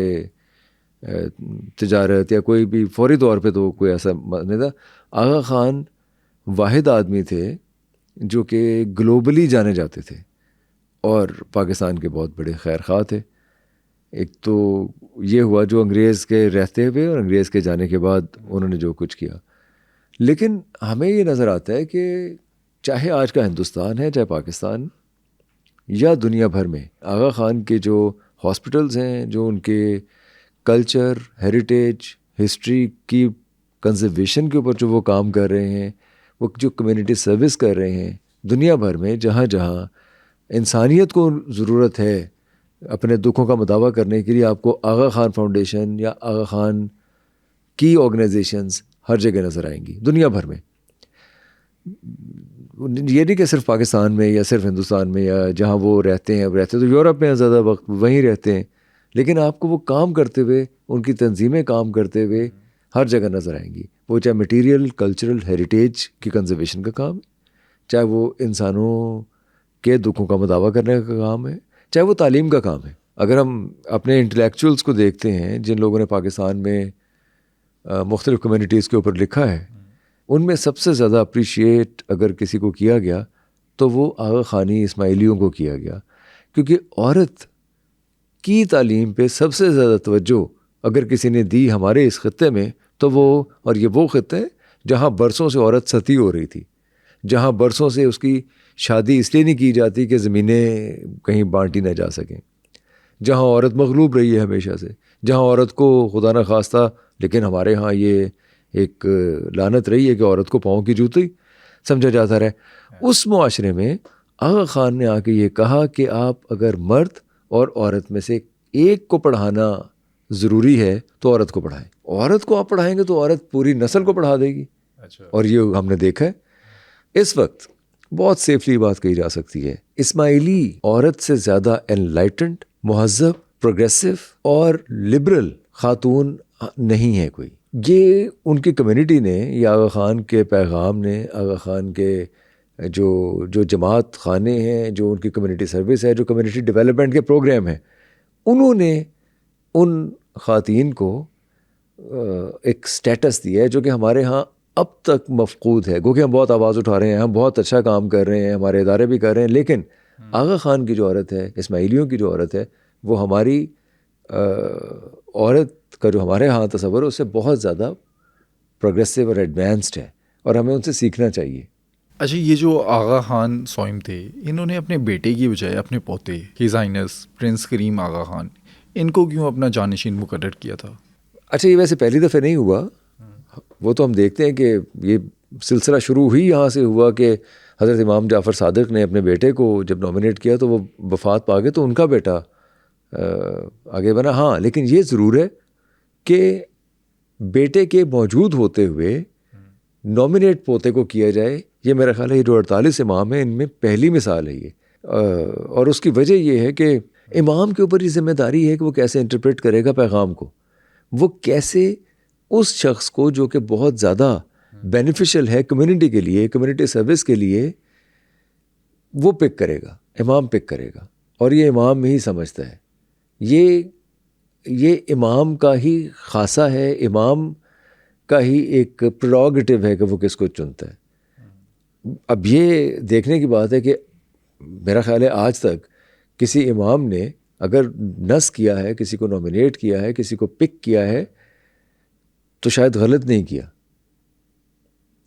تجارت یا کوئی بھی فوری طور پہ تو کوئی ایسا نہیں تھا. آغا خان واحد آدمی تھے جو کہ گلوبلی جانے جاتے تھے اور پاکستان کے بہت بڑے خیر خواہ تھے. ایک تو یہ ہوا جو انگریز کے رہتے ہوئے اور انگریز کے جانے کے بعد انہوں نے جو کچھ کیا. لیکن ہمیں یہ نظر آتا ہے کہ چاہے آج کا ہندوستان ہے چاہے پاکستان یا دنیا بھر میں آغا خان کے جو ہاسپٹلز ہیں, جو ان کے کلچر, ہیریٹیج, ہسٹری کی کنزرویشن کے اوپر جو وہ کام کر رہے ہیں, وہ جو کمیونٹی سروس کر رہے ہیں دنیا بھر میں, جہاں جہاں انسانیت کو ضرورت ہے اپنے دکھوں کا مداوع کرنے کے لیے, آپ کو آغا خان فاؤنڈیشن یا آغا خان کی آرگنائزیشنز ہر جگہ نظر آئیں گی دنیا بھر میں. یہ نہیں کہ صرف پاکستان میں یا صرف ہندوستان میں یا جہاں وہ رہتے ہیں, اب رہتے تو یورپ میں زیادہ وقت وہیں رہتے ہیں, لیکن آپ کو وہ کام کرتے ہوئے, ان کی تنظیمیں کام کرتے ہوئے ہر جگہ نظر آئیں گی. وہ چاہے مٹیریل, کلچرل, ہیریٹیج کی کنزرویشن کا کام ہے, چاہے وہ انسانوں کے دکھوں کا مداوع کرنے کا کام ہے, چاہے وہ تعلیم کا کام ہے. اگر ہم اپنے انٹلیکچوئلس کو دیکھتے ہیں جن لوگوں نے پاکستان میں مختلف کمیونٹیز کے اوپر لکھا ہے, ان میں سب سے زیادہ اپریشیٹ اگر کسی کو کیا گیا تو وہ آغا خانی اسماعیلیوں کو کیا گیا, کیونکہ عورت کی تعلیم پہ سب سے زیادہ توجہ اگر کسی نے دی ہمارے اس خطے میں تو وہ, اور یہ وہ خطے جہاں برسوں سے عورت ستی ہو رہی تھی, جہاں برسوں سے اس کی شادی اس لیے نہیں کی جاتی کہ زمینیں کہیں بانٹی نہ جا سکیں, جہاں عورت مغلوب رہی ہے ہمیشہ سے, جہاں عورت کو خدا نہ خواستہ, لیکن ہمارے ہاں یہ ایک لعنت رہی ہے کہ عورت کو پاؤں کی جوتی سمجھا جاتا رہے. اس معاشرے میں آغا خان نے آ کے یہ کہا کہ آپ اگر مرد اور عورت میں سے ایک کو پڑھانا ضروری ہے تو عورت کو پڑھائیں. عورت کو آپ پڑھائیں گے تو عورت پوری نسل کو پڑھا دے گی. اور یہ ہم نے دیکھا ہے. اس وقت بہت سیفلی بات کہی جا سکتی ہے, اسماعیلی عورت سے زیادہ انلائٹنڈ, مہذب, پروگریسو اور لبرل خاتون نہیں ہے کوئی. یہ ان کی کمیونٹی نے, یہ آغا خان کے پیغام نے, آغا خان کے جو جماعت خانے ہیں, جو ان کی کمیونٹی سروس ہے, جو کمیونٹی ڈیولپمنٹ کے پروگرام ہیں, انہوں نے ان خواتین کو ایک سٹیٹس دیا ہے جو کہ ہمارے ہاں اب تک مفقود ہے. گو کہ ہم بہت آواز اٹھا رہے ہیں, ہم بہت اچھا کام کر رہے ہیں, ہمارے ادارے بھی کر رہے ہیں, لیکن آغا خان کی جو عورت ہے, اسماعیلیوں کی جو عورت ہے, وہ ہماری عورت کا جو ہمارے ہاں تصور ہے اس سے بہت زیادہ پروگریسو اور ایڈوانسڈ ہے, اور ہمیں ان سے سیکھنا چاہیے. اچھا, یہ جو آغا خان سوئم تھے, انہوں نے اپنے بیٹے کی بجائے اپنے پوتے ہز ہائنس پرنس کریم آغا خان, ان کو کیوں اپنا جانشین مقرر کیا تھا؟ اچھا, یہ ویسے پہلی دفعہ نہیں ہوا. وہ تو ہم دیکھتے ہیں کہ یہ سلسلہ شروع ہی یہاں سے ہوا کہ حضرت امام جعفر صادق نے اپنے بیٹے کو جب نامنیٹ کیا تو وہ وفات پا گئے تو ان کا بیٹا آگے بنا. ہاں, لیکن یہ ضرور ہے کہ بیٹے کے موجود ہوتے ہوئے نامنیٹ پوتے کو کیا جائے, یہ میرا خیال ہے یہ جو 48 امام ہیں ان میں پہلی مثال ہے یہ. اور اس کی وجہ یہ ہے کہ امام کے اوپر یہ ذمہ داری ہے کہ وہ کیسے انٹرپریٹ کرے گا پیغام کو, وہ کیسے اس شخص کو جو کہ بہت زیادہ بینیفیشل ہے کمیونٹی کے لیے, کمیونٹی سروس کے لیے, وہ پک کرے گا, امام پک کرے گا. اور یہ امام ہی سمجھتا ہے, یہ امام کا ہی خاصہ ہے, امام کا ہی ایک پریروگیٹو ہے کہ وہ کس کو چنتا ہے. اب یہ دیکھنے کی بات ہے کہ میرا خیال ہے آج تک کسی امام نے اگر نص کیا ہے, کسی کو نامنیٹ کیا ہے, کسی کو پک کیا ہے تو شاید غلط نہیں کیا.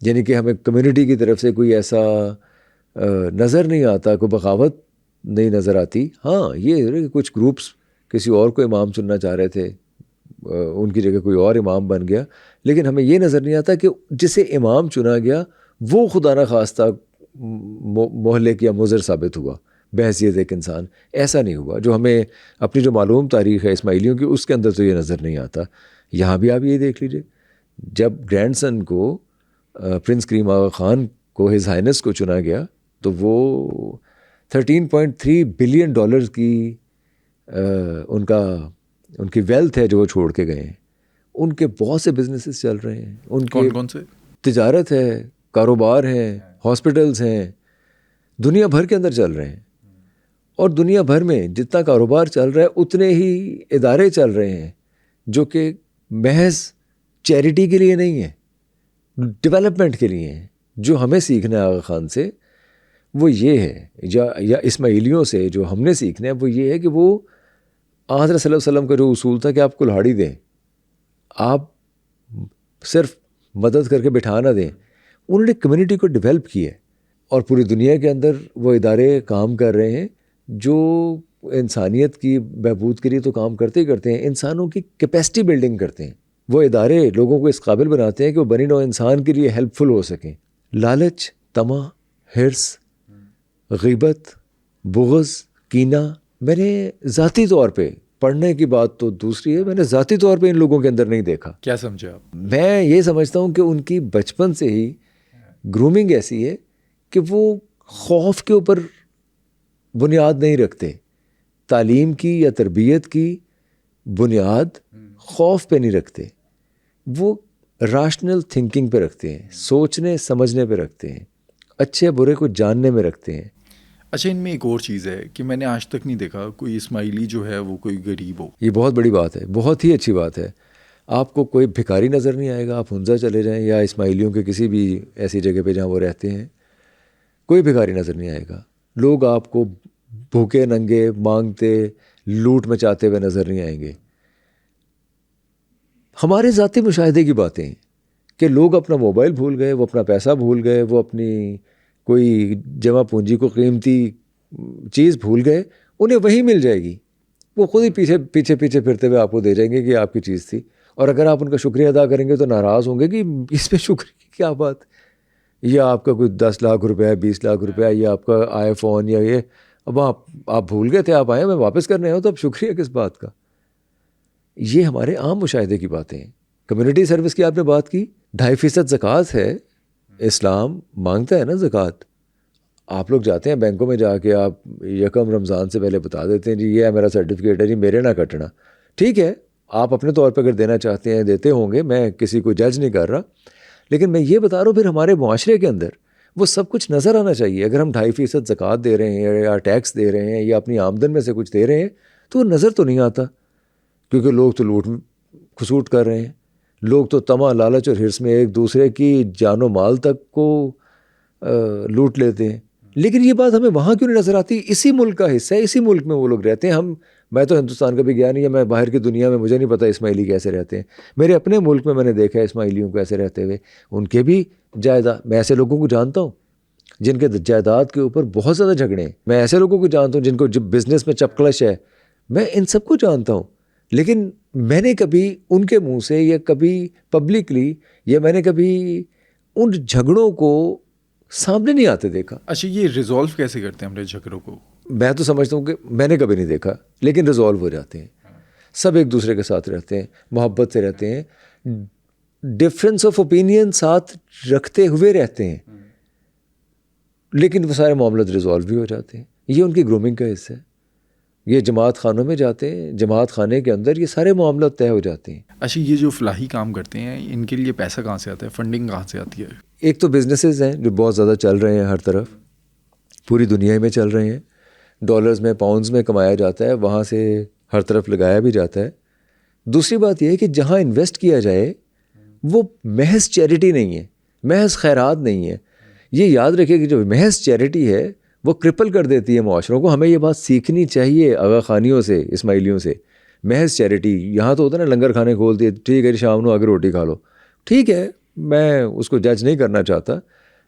یعنی کہ ہمیں کمیونٹی کی طرف سے کوئی ایسا نظر نہیں آتا, کوئی بغاوت نہیں نظر آتی. ہاں, یہ کچھ گروپس کسی اور کو امام چننا چاہ رہے تھے, ان کی جگہ کوئی اور امام بن گیا, لیکن ہمیں یہ نظر نہیں آتا کہ جسے امام چنا گیا وہ خدا نہ خواستہ مہلک یا مضر ثابت ہوا بحیثیت ایک انسان. ایسا نہیں ہوا. جو ہمیں اپنی جو معلوم تاریخ ہے اسماعیلیوں کی, اس کے اندر تو یہ نظر نہیں آتا. یہاں بھی آپ یہ دیکھ لیجئے, جب گرینڈ سن کو پرنس کریم آغا خان کو ہز ہائنس کو چنا گیا تو وہ $13.3 بلین کی ان کی ویلتھ ہے جو وہ چھوڑ کے گئے ہیں. ان کے بہت سے بزنسز چل رہے ہیں, ان کے کون سے تجارت ہے, کاروبار ہیں, ہاسپٹلز ہیں, دنیا بھر کے اندر چل رہے ہیں. اور دنیا بھر میں جتنا کاروبار چل رہا ہے اتنے ہی ادارے چل رہے ہیں جو کہ محض چیریٹی کے لیے نہیں ہے، ڈیولپمنٹ کے لیے ہیں. جو ہمیں سیکھنا ہے آغا خان سے وہ یہ ہے، یا اسماعیلیوں سے جو ہم نے سیکھنا ہے وہ یہ ہے کہ وہ حضرت صلی اللہ علیہ وسلم کا جو اصول تھا کہ آپ کلہاڑی دیں، آپ صرف مدد کر کے بٹھا نہ دیں. انہوں نے کمیونٹی کو ڈیولپ کیا ہے اور پوری دنیا کے اندر وہ ادارے کام کر رہے ہیں جو انسانیت کی بہبود کے لیے تو کام کرتے ہی کرتے ہیں، انسانوں کی کیپیسٹی بلڈنگ کرتے ہیں. وہ ادارے لوگوں کو اس قابل بناتے ہیں کہ وہ بنی نوع انسان کے لیے ہیلپ فل ہو سکیں. لالچ، طمع، حرص، غیبت، بغض، کینہ، میں نے ذاتی طور پہ، پڑھنے کی بات تو دوسری ہے، میں نے ذاتی طور پہ ان لوگوں کے اندر نہیں دیکھا. کیا سمجھے آپ؟ میں یہ سمجھتا ہوں کہ ان کی بچپن سے ہی گرومنگ ایسی ہے کہ وہ خوف کے اوپر بنیاد نہیں رکھتے. تعلیم کی یا تربیت کی بنیاد خوف پہ نہیں رکھتے، وہ راشنل تھنکنگ پہ رکھتے ہیں، سوچنے سمجھنے پہ رکھتے ہیں، اچھے برے کو جاننے میں رکھتے ہیں. اچھا، ان میں ایک اور چیز ہے کہ میں نے آج تک نہیں دیکھا کوئی اسماعیلی جو ہے وہ کوئی غریب ہو. یہ بہت بڑی بات ہے، بہت ہی اچھی بات ہے. آپ کو کوئی بھکاری نظر نہیں آئے گا. آپ ہنزا چلے جائیں یا اسماعیلیوں کے کسی بھی ایسی جگہ پہ جہاں وہ رہتے ہیں، کوئی بھکاری نظر نہیں آئے گا. لوگ آپ کو بھوکے ننگے مانگتے لوٹ مچاتے ہوئے نظر نہیں آئیں گے. ہمارے ذاتی مشاہدے کی باتیں ہیں کہ لوگ اپنا موبائل بھول گئے، وہ اپنا پیسہ بھول گئے، وہ اپنی کوئی جمع پونجی کو قیمتی چیز بھول گئے، انہیں وہی مل جائے گی. وہ خود ہی پیچھے پھرتے ہوئے آپ کو دے جائیں گے کہ آپ کی چیز تھی. اور اگر آپ ان کا شکریہ ادا کریں گے تو ناراض ہوں گے کہ اس پہ شکریہ کی کیا بات. یا آپ کا کوئی 10 لاکھ روپے، 20 لاکھ روپے، یا آپ کا آئی فون، یا یہ اب آپ بھول گئے تھے، آپ آئے، میں واپس کرنے آیا ہوں، تو اب شکریہ کس بات کا. یہ ہمارے عام مشاہدے کی باتیں ہیں. کمیونٹی سروس کی آپ نے بات کی، 2.5% زکوٰۃ ہے. اسلام مانگتا ہے نا زکوٰۃ. آپ لوگ جاتے ہیں بینکوں میں، جا کے آپ یکم رمضان سے پہلے بتا دیتے ہیں جی یہ ہے میرا سرٹیفکیٹ ہے، جی میرے نہ کٹنا. ٹھیک ہے، آپ اپنے طور پہ اگر دینا چاہتے ہیں دیتے ہوں گے، میں کسی کو جج نہیں کر رہا. لیکن میں یہ بتا رہا ہوں پھر ہمارے معاشرے کے اندر وہ سب کچھ نظر آنا چاہیے. اگر ہم 2.5% زکوٰۃ دے رہے ہیں یا ٹیکس دے رہے ہیں یا اپنی آمدن میں سے کچھ دے رہے ہیں تو وہ نظر تو نہیں آتا، کیونکہ لوگ تو لوٹ کھسوٹ کر رہے ہیں. لوگ تو طمع، لالچ اور حرص میں ایک دوسرے کی جان و مال تک کو لوٹ لیتے ہیں. لیکن یہ بات ہمیں وہاں کیوں نہیں نظر آتی؟ اسی ملک کا حصہ ہے، اسی ملک میں وہ لوگ رہتے ہیں. میں تو ہندوستان کا بھی گیا نہیں ہے، میں باہر کی دنیا میں مجھے نہیں پتہ اسماعیلی کیسے رہتے ہیں. میرے اپنے ملک میں نے دیکھا ہے اسماعیلیوں کو ایسے رہتے ہوئے. ان کے بھی جائیداد، میں ایسے لوگوں کو جانتا ہوں جن کے جائیداد کے اوپر بہت زیادہ جھگڑے ہیں. میں ایسے لوگوں کو جانتا ہوں جن کو بزنس میں چپکلش ہے. میں ان سب کو جانتا ہوں، لیکن میں نے کبھی ان کے منہ سے یا کبھی پبلکلی یا میں نے کبھی ان جھگڑوں کو سامنے نہیں آتے دیکھا. اچھا، یہ ریزالو کیسے کرتے ہیں ہم نے جھگڑوں کو؟ میں تو سمجھتا ہوں کہ میں نے کبھی نہیں دیکھا، لیکن ریزالو ہو جاتے ہیں. سب ایک دوسرے کے ساتھ رہتے ہیں، محبت سے رہتے ہیں، ڈفرینس آف اوپینین ساتھ رکھتے ہوئے رہتے ہیں، لیکن وہ سارے معاملات ریزالو بھی ہو جاتے ہیں. یہ ان کی گرومنگ کا حصہ ہے. یہ جماعت خانوں میں جاتے ہیں، جماعت خانے کے اندر یہ سارے معاملات طے ہو جاتے ہیں. اچھا، یہ جو فلاحی کام کرتے ہیں ان کے لیے پیسہ کہاں سے آتا ہے؟ فنڈنگ کہاں سے آتی ہے؟ ایک تو بزنسز ہیں جو بہت زیادہ چل رہے ہیں، ہر طرف پوری دنیا میں چل رہے ہیں. ڈالرز میں، پاؤنڈز میں کمایا جاتا ہے، وہاں سے ہر طرف لگایا بھی جاتا ہے. دوسری بات یہ ہے کہ جہاں انویسٹ کیا جائے وہ محض چیریٹی نہیں ہے، محض خیرات نہیں ہے. یہ یاد رکھیے کہ جو محض چیریٹی ہے وہ کرپل کر دیتی ہے معاشروں کو. ہمیں یہ بات سیکھنی چاہیے آغا خانیوں سے، اسماعیلیوں سے. محض چیریٹی یہاں تو ہوتا ہے نا، لنگر کھانے کھول دیے، ٹھیک ہے جی شام کو آ کے روٹی کھا لو. ٹھیک ہے، میں اس کو جج نہیں کرنا چاہتا،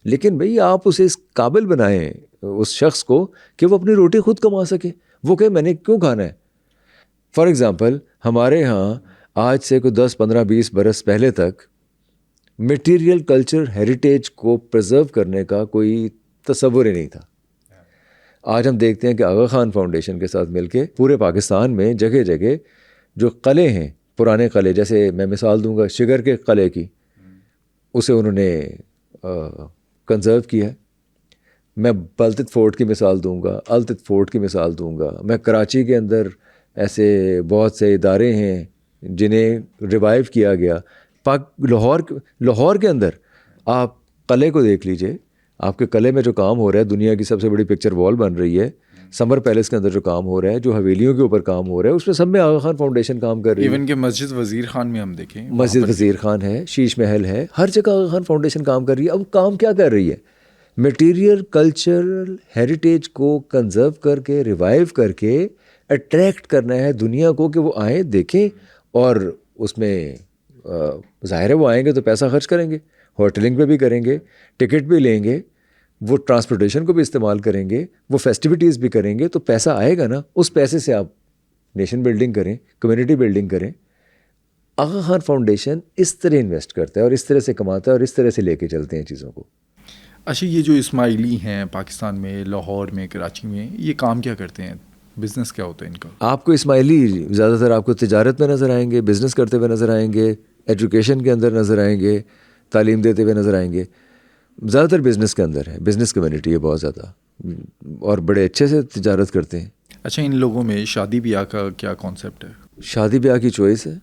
لیکن بھئی آپ اسے اس قابل بنائیں اس شخص کو کہ وہ اپنی روٹی خود کما سکے. وہ کہ میں نے کیوں کھانا ہے. فار ایگزامپل ہمارے ہاں آج سے کوئی 10 15 20 برس پہلے تک میٹیریل کلچر ہیریٹیج کو پرزرو کرنے کا کوئی تصور ہی نہیں تھا. آج ہم دیکھتے ہیں کہ آغا خان فاؤنڈیشن کے ساتھ مل کے پورے پاکستان میں جگہ جگہ جو قلعے ہیں، پرانے قلعے، جیسے میں مثال دوں گا شگر کے قلعے کی، اسے انہوں نے کنزرو کیا ہے. میں بلتت فورٹ کی مثال دوں گا، التت فورٹ کی مثال دوں گا. میں کراچی کے اندر ایسے بہت سے ادارے ہیں جنہیں ریوائیو کیا گیا. لاہور کے اندر آپ قلعے کو دیکھ لیجئے. آپ کے قلعے میں جو کام ہو رہا ہے، دنیا کی سب سے بڑی پکچر وال بن رہی ہے. سمر پیلس کے اندر جو کام ہو رہا ہے, جو حویلیوں کے اوپر کام ہو رہا ہے, اس میں سب میں آغا خان فاؤنڈیشن کام کر رہی ہے. ایون کہ مسجد وزیر خان میں ہم دیکھیں, مسجد وزیر خان ہے, شیش محل ہے, ہر جگہ آغا خان فاؤنڈیشن کام کر رہی ہے. اب کام کیا کر رہی ہے؟ میٹیریل کلچرل ہیریٹیج کو کنزرو کر کے, ریوائیو کر کے اٹریکٹ کرنا ہے دنیا کو کہ وہ آئیں دیکھیں, اور اس میں ظاہر ہے وہ آئیں گے تو پیسہ خرچ کریں گے, ہوٹلنگ پہ بھی کریں گے, ٹکٹ بھی لیں گے, وہ ٹرانسپورٹیشن کو بھی استعمال کریں گے, وہ فیسٹیوٹیز بھی کریں گے, تو پیسہ آئے گا نا. اس پیسے سے آپ نیشن بلڈنگ کریں, کمیونٹی بلڈنگ کریں. آغا خان فاؤنڈیشن اس طرح انویسٹ کرتا ہے اور اس طرح سے کماتا ہے اور اس طرح سے لے کے چلتے ہیں چیزوں کو. اچھا, یہ جو اسماعیلی ہیں پاکستان میں, لاہور میں, کراچی میں, یہ کام کیا کرتے ہیں؟ بزنس کیا ہوتا ہے ان کا؟ آپ کو اسماعیلی زیادہ تر آپ کو تجارت میں نظر آئیں گے, بزنس کرتے ہوئے نظر آئیں گے, ایجوکیشن کے اندر نظر آئیں گے, تعلیم دیتے ہوئے نظر آئیں گے. زیادہ تر بزنس کے اندر ہے, بزنس کمیونٹی ہے بہت زیادہ, اور بڑے اچھے سے تجارت کرتے ہیں. اچھا, ان لوگوں میں شادی بیاہ کا کیا کانسیپٹ ہے؟ شادی بیاہ کی چوائس ہے.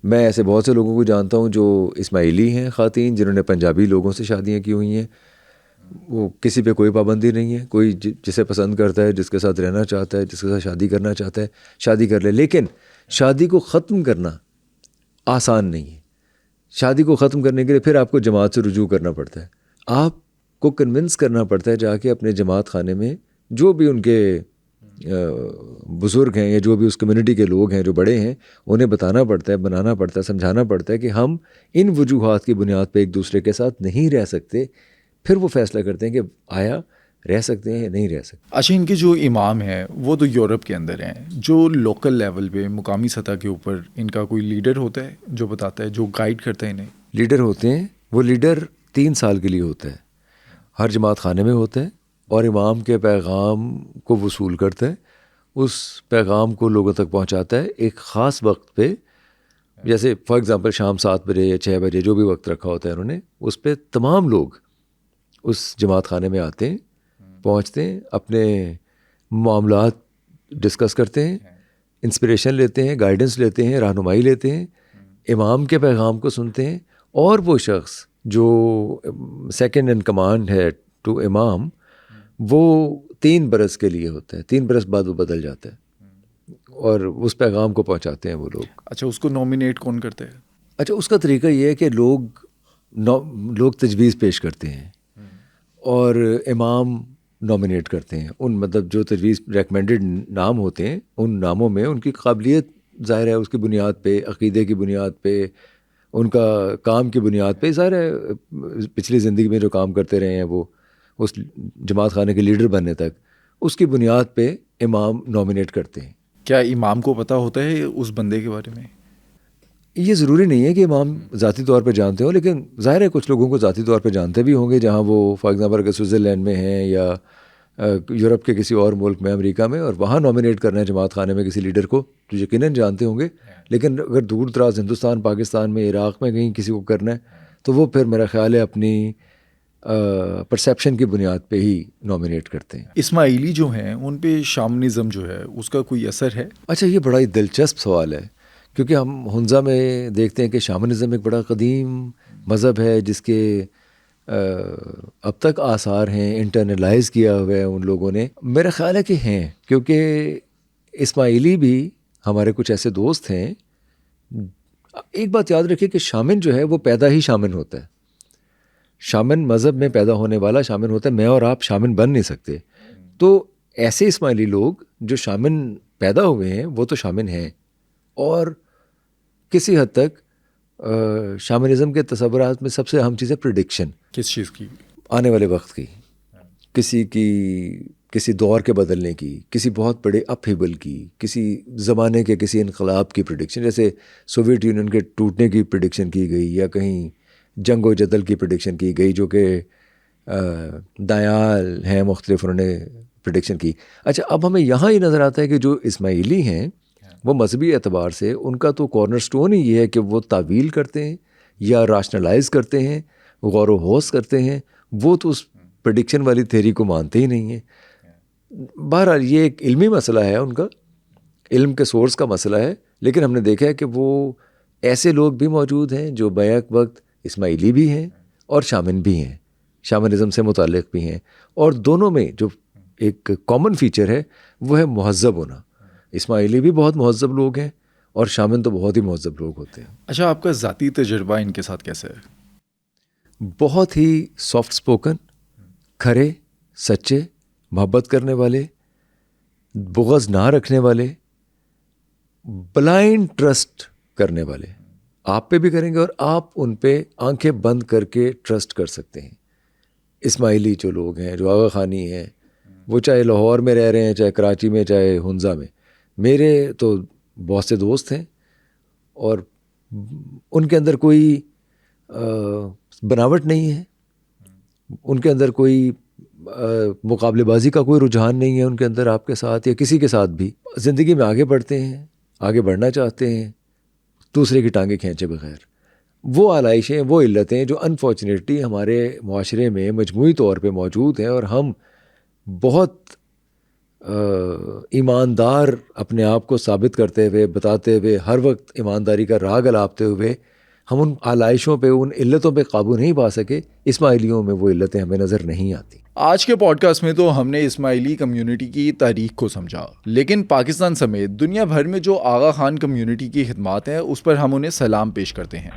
میں ایسے بہت سے لوگوں کو جانتا ہوں جو اسماعیلی ہیں خواتین, جنہوں نے پنجابی لوگوں سے شادیاں کی ہوئی ہیں. وہ کسی پہ کوئی پابندی نہیں ہے, کوئی جسے پسند کرتا ہے, جس کے ساتھ رہنا چاہتا ہے, جس کے ساتھ شادی کرنا چاہتا ہے, شادی کر لے. لیکن شادی کو ختم کرنا آسان نہیں ہے. شادی کو ختم کرنے کے لیے پھر آپ کو جماعت سے رجوع کرنا پڑتا ہے. آپ کو کنونس کرنا پڑتا ہے جا کے اپنے جماعت خانے میں, جو بھی ان کے بزرگ ہیں یا جو بھی اس کمیونٹی کے لوگ ہیں جو بڑے ہیں, انہیں بتانا پڑتا ہے, بنانا پڑتا ہے, سمجھانا پڑتا ہے کہ ہم ان وجوہات کی بنیاد پہ ایک دوسرے کے ساتھ نہیں رہ سکتے. پھر وہ فیصلہ کرتے ہیں کہ آیا رہ سکتے ہیں یا نہیں رہ سکتے. اچھا, ان کے جو امام ہیں وہ تو یورپ کے اندر ہیں, جو لوکل لیول پہ مقامی سطح کے اوپر ان کا کوئی لیڈر ہوتا ہے جو بتاتا ہے, جو گائیڈ کرتا ہے انہیں؟ لیڈر ہوتے ہیں. وہ لیڈر 3 سال کے لیے ہوتا ہے, ہر جماعت خانے میں ہوتا ہے, اور امام کے پیغام کو وصول کرتا ہے, اس پیغام کو لوگوں تک پہنچاتا ہے ایک خاص وقت پہ. جیسے فار ایگزامپل شام 7 بجے یا 6 بجے جو بھی وقت رکھا ہوتا ہے انہوں نے, اس پہ تمام لوگ اس جماعت خانے میں آتے ہیں, پہنچتے ہیں, اپنے معاملات ڈسکس کرتے ہیں, انسپریشن لیتے ہیں, گائیڈنس لیتے ہیں, رہنمائی لیتے ہیں, امام کے پیغام کو سنتے ہیں. اور وہ شخص جو سیکنڈ ان کمانڈ ہے ٹو امام, وہ 3 برس کے لیے ہوتا ہے, 3 برس بعد وہ بدل جاتا ہے, اور اس پیغام کو پہنچاتے ہیں وہ لوگ. اچھا, اس کو نومینیٹ کون کرتے ہیں؟ اچھا, اس کا طریقہ یہ ہے کہ لوگ تجویز پیش کرتے ہیں اور امام نامینیٹ کرتے ہیں. ان مطلب جو تجویز ریکمینڈڈ نام ہوتے ہیں, ان ناموں میں ان کی قابلیت ظاہر ہے, اس کی بنیاد پہ, عقیدے کی بنیاد پہ, ان کا کام کی بنیاد پہ, ظاہر ہے پچھلی زندگی میں جو کام کرتے رہے ہیں وہ اس جماعت خانے کے لیڈر بننے تک, اس کی بنیاد پہ امام نامینیٹ کرتے ہیں. کیا امام کو پتہ ہوتا ہے اس بندے کے بارے میں؟ یہ ضروری نہیں ہے کہ امام ذاتی طور پہ جانتے ہوں, لیکن ظاہر ہے کچھ لوگوں کو ذاتی طور پہ جانتے بھی ہوں گے, جہاں وہ فار ایگزامپل اگر سوئٹزرلینڈ میں ہیں یا یورپ کے کسی اور ملک میں, امریکہ میں, اور وہاں نامینیٹ کرنا ہے جماعت خانے میں کسی لیڈر کو, تو یقیناً جانتے ہوں گے. لیکن اگر دور دراز ہندوستان, پاکستان میں, عراق میں کہیں کسی کو کرنا ہے, تو وہ پھر میرا خیال ہے اپنی پرسیپشن کی بنیاد پہ ہی نامینیٹ کرتے ہیں. اسماعیلی جو ہیں ان پہ شامنزم جو ہے اس کا کوئی اثر ہے؟ اچھا, یہ بڑا ہی دلچسپ سوال ہے, کیونکہ ہم ہنزا میں دیکھتے ہیں کہ شامنزم ایک بڑا قدیم مذہب ہے جس کے اب تک آثار ہیں, انٹرنلائز کیا ہوا ہے ان لوگوں نے. میرا خیال ہے کہ ہیں, کیونکہ اسماعیلی بھی ہمارے کچھ ایسے دوست ہیں. ایک بات یاد رکھیے کہ شامن جو ہے وہ پیدا ہی شامن ہوتا ہے. شامن مذہب میں پیدا ہونے والا شامن ہوتا ہے, میں اور آپ شامن بن نہیں سکتے. تو ایسے اسماعیلی لوگ جو شامن پیدا ہوئے ہیں وہ تو شامن ہیں, اور کسی حد تک شامنزم کے تصورات میں سب سے اہم چیز ہے پریڈکشن. کس چیز کی؟ آنے والے وقت کی, کسی دور کے بدلنے کی, کسی بہت بڑے اپہیبل کی, کسی زمانے کے کسی انقلاب کی پریڈکشن. جیسے سوویت یونین کے ٹوٹنے کی پریڈکشن کی گئی, یا کہیں جنگ و جدل کی پریڈکشن کی گئی, جو کہ دایال ہیں مختلف, انہوں نے پریڈکشن کی. اچھا, اب ہمیں یہاں ہی نظر آتا ہے کہ جو اسماعیلی ہیں وہ مذہبی اعتبار سے ان کا تو کارنر سٹون ہی یہ ہے کہ وہ تعویل کرتے ہیں یا راشنلائز کرتے ہیں, غور و خوض کرتے ہیں. وہ تو اس پریڈکشن والی تھیری کو مانتے ہی نہیں ہیں. بہرحال یہ ایک علمی مسئلہ ہے, ان کا علم کے سورس کا مسئلہ ہے. لیکن ہم نے دیکھا ہے کہ وہ ایسے لوگ بھی موجود ہیں جو بیک وقت اسماعیلی بھی ہیں اور شامن بھی ہیں, شامنزم سے متعلق بھی ہیں. اور دونوں میں جو ایک کامن فیچر ہے وہ ہے مہذب ہونا. اسماعیلی بھی بہت مہذب لوگ ہیں اور شامن تو بہت ہی مہذب لوگ ہوتے ہیں. اچھا، آپ کا ذاتی تجربہ ان کے ساتھ کیسا ہے؟ بہت ہی سافٹ اسپوکن، کھرے، سچے، محبت کرنے والے، بغض نہ رکھنے والے، بلائنڈ ٹرسٹ کرنے والے. آپ پہ بھی کریں گے اور آپ ان پہ آنکھیں بند کر کے ٹرسٹ کر سکتے ہیں. اسماعیلی جو لوگ ہیں، جو آغا خانی ہیں، وہ چاہے لاہور میں رہ رہے ہیں، چاہے کراچی میں، چاہے ہنزا میں. میرے تو بہت سے دوست ہیں اور ان کے اندر کوئی بناوٹ نہیں ہے، ان کے اندر کوئی مقابلے بازی کا کوئی رجحان نہیں ہے ان کے اندر آپ کے ساتھ یا کسی کے ساتھ بھی. زندگی میں آگے بڑھتے ہیں، آگے بڑھنا چاہتے ہیں دوسرے کی ٹانگیں کھینچے بغیر. وہ آلائشیں، وہ علتیں جو انفارچونیٹلی ہمارے معاشرے میں مجموعی طور پہ موجود ہیں اور ہم بہت ایماندار اپنے آپ کو ثابت کرتے ہوئے، بتاتے ہوئے، ہر وقت ایمانداری کا راگ الاپتے ہوئے ہم ان آلائشوں پہ، ان علتوں پہ قابو نہیں پا سکے. اسماعیلیوں میں وہ علتیں ہمیں نظر نہیں آتی. آج کے پوڈ کاسٹ میں تو ہم نے اسماعیلی کمیونٹی کی تاریخ کو سمجھا، لیکن پاکستان سمیت دنیا بھر میں جو آغا خان کمیونٹی کی خدمات ہیں اس پر ہم انہیں سلام پیش کرتے ہیں.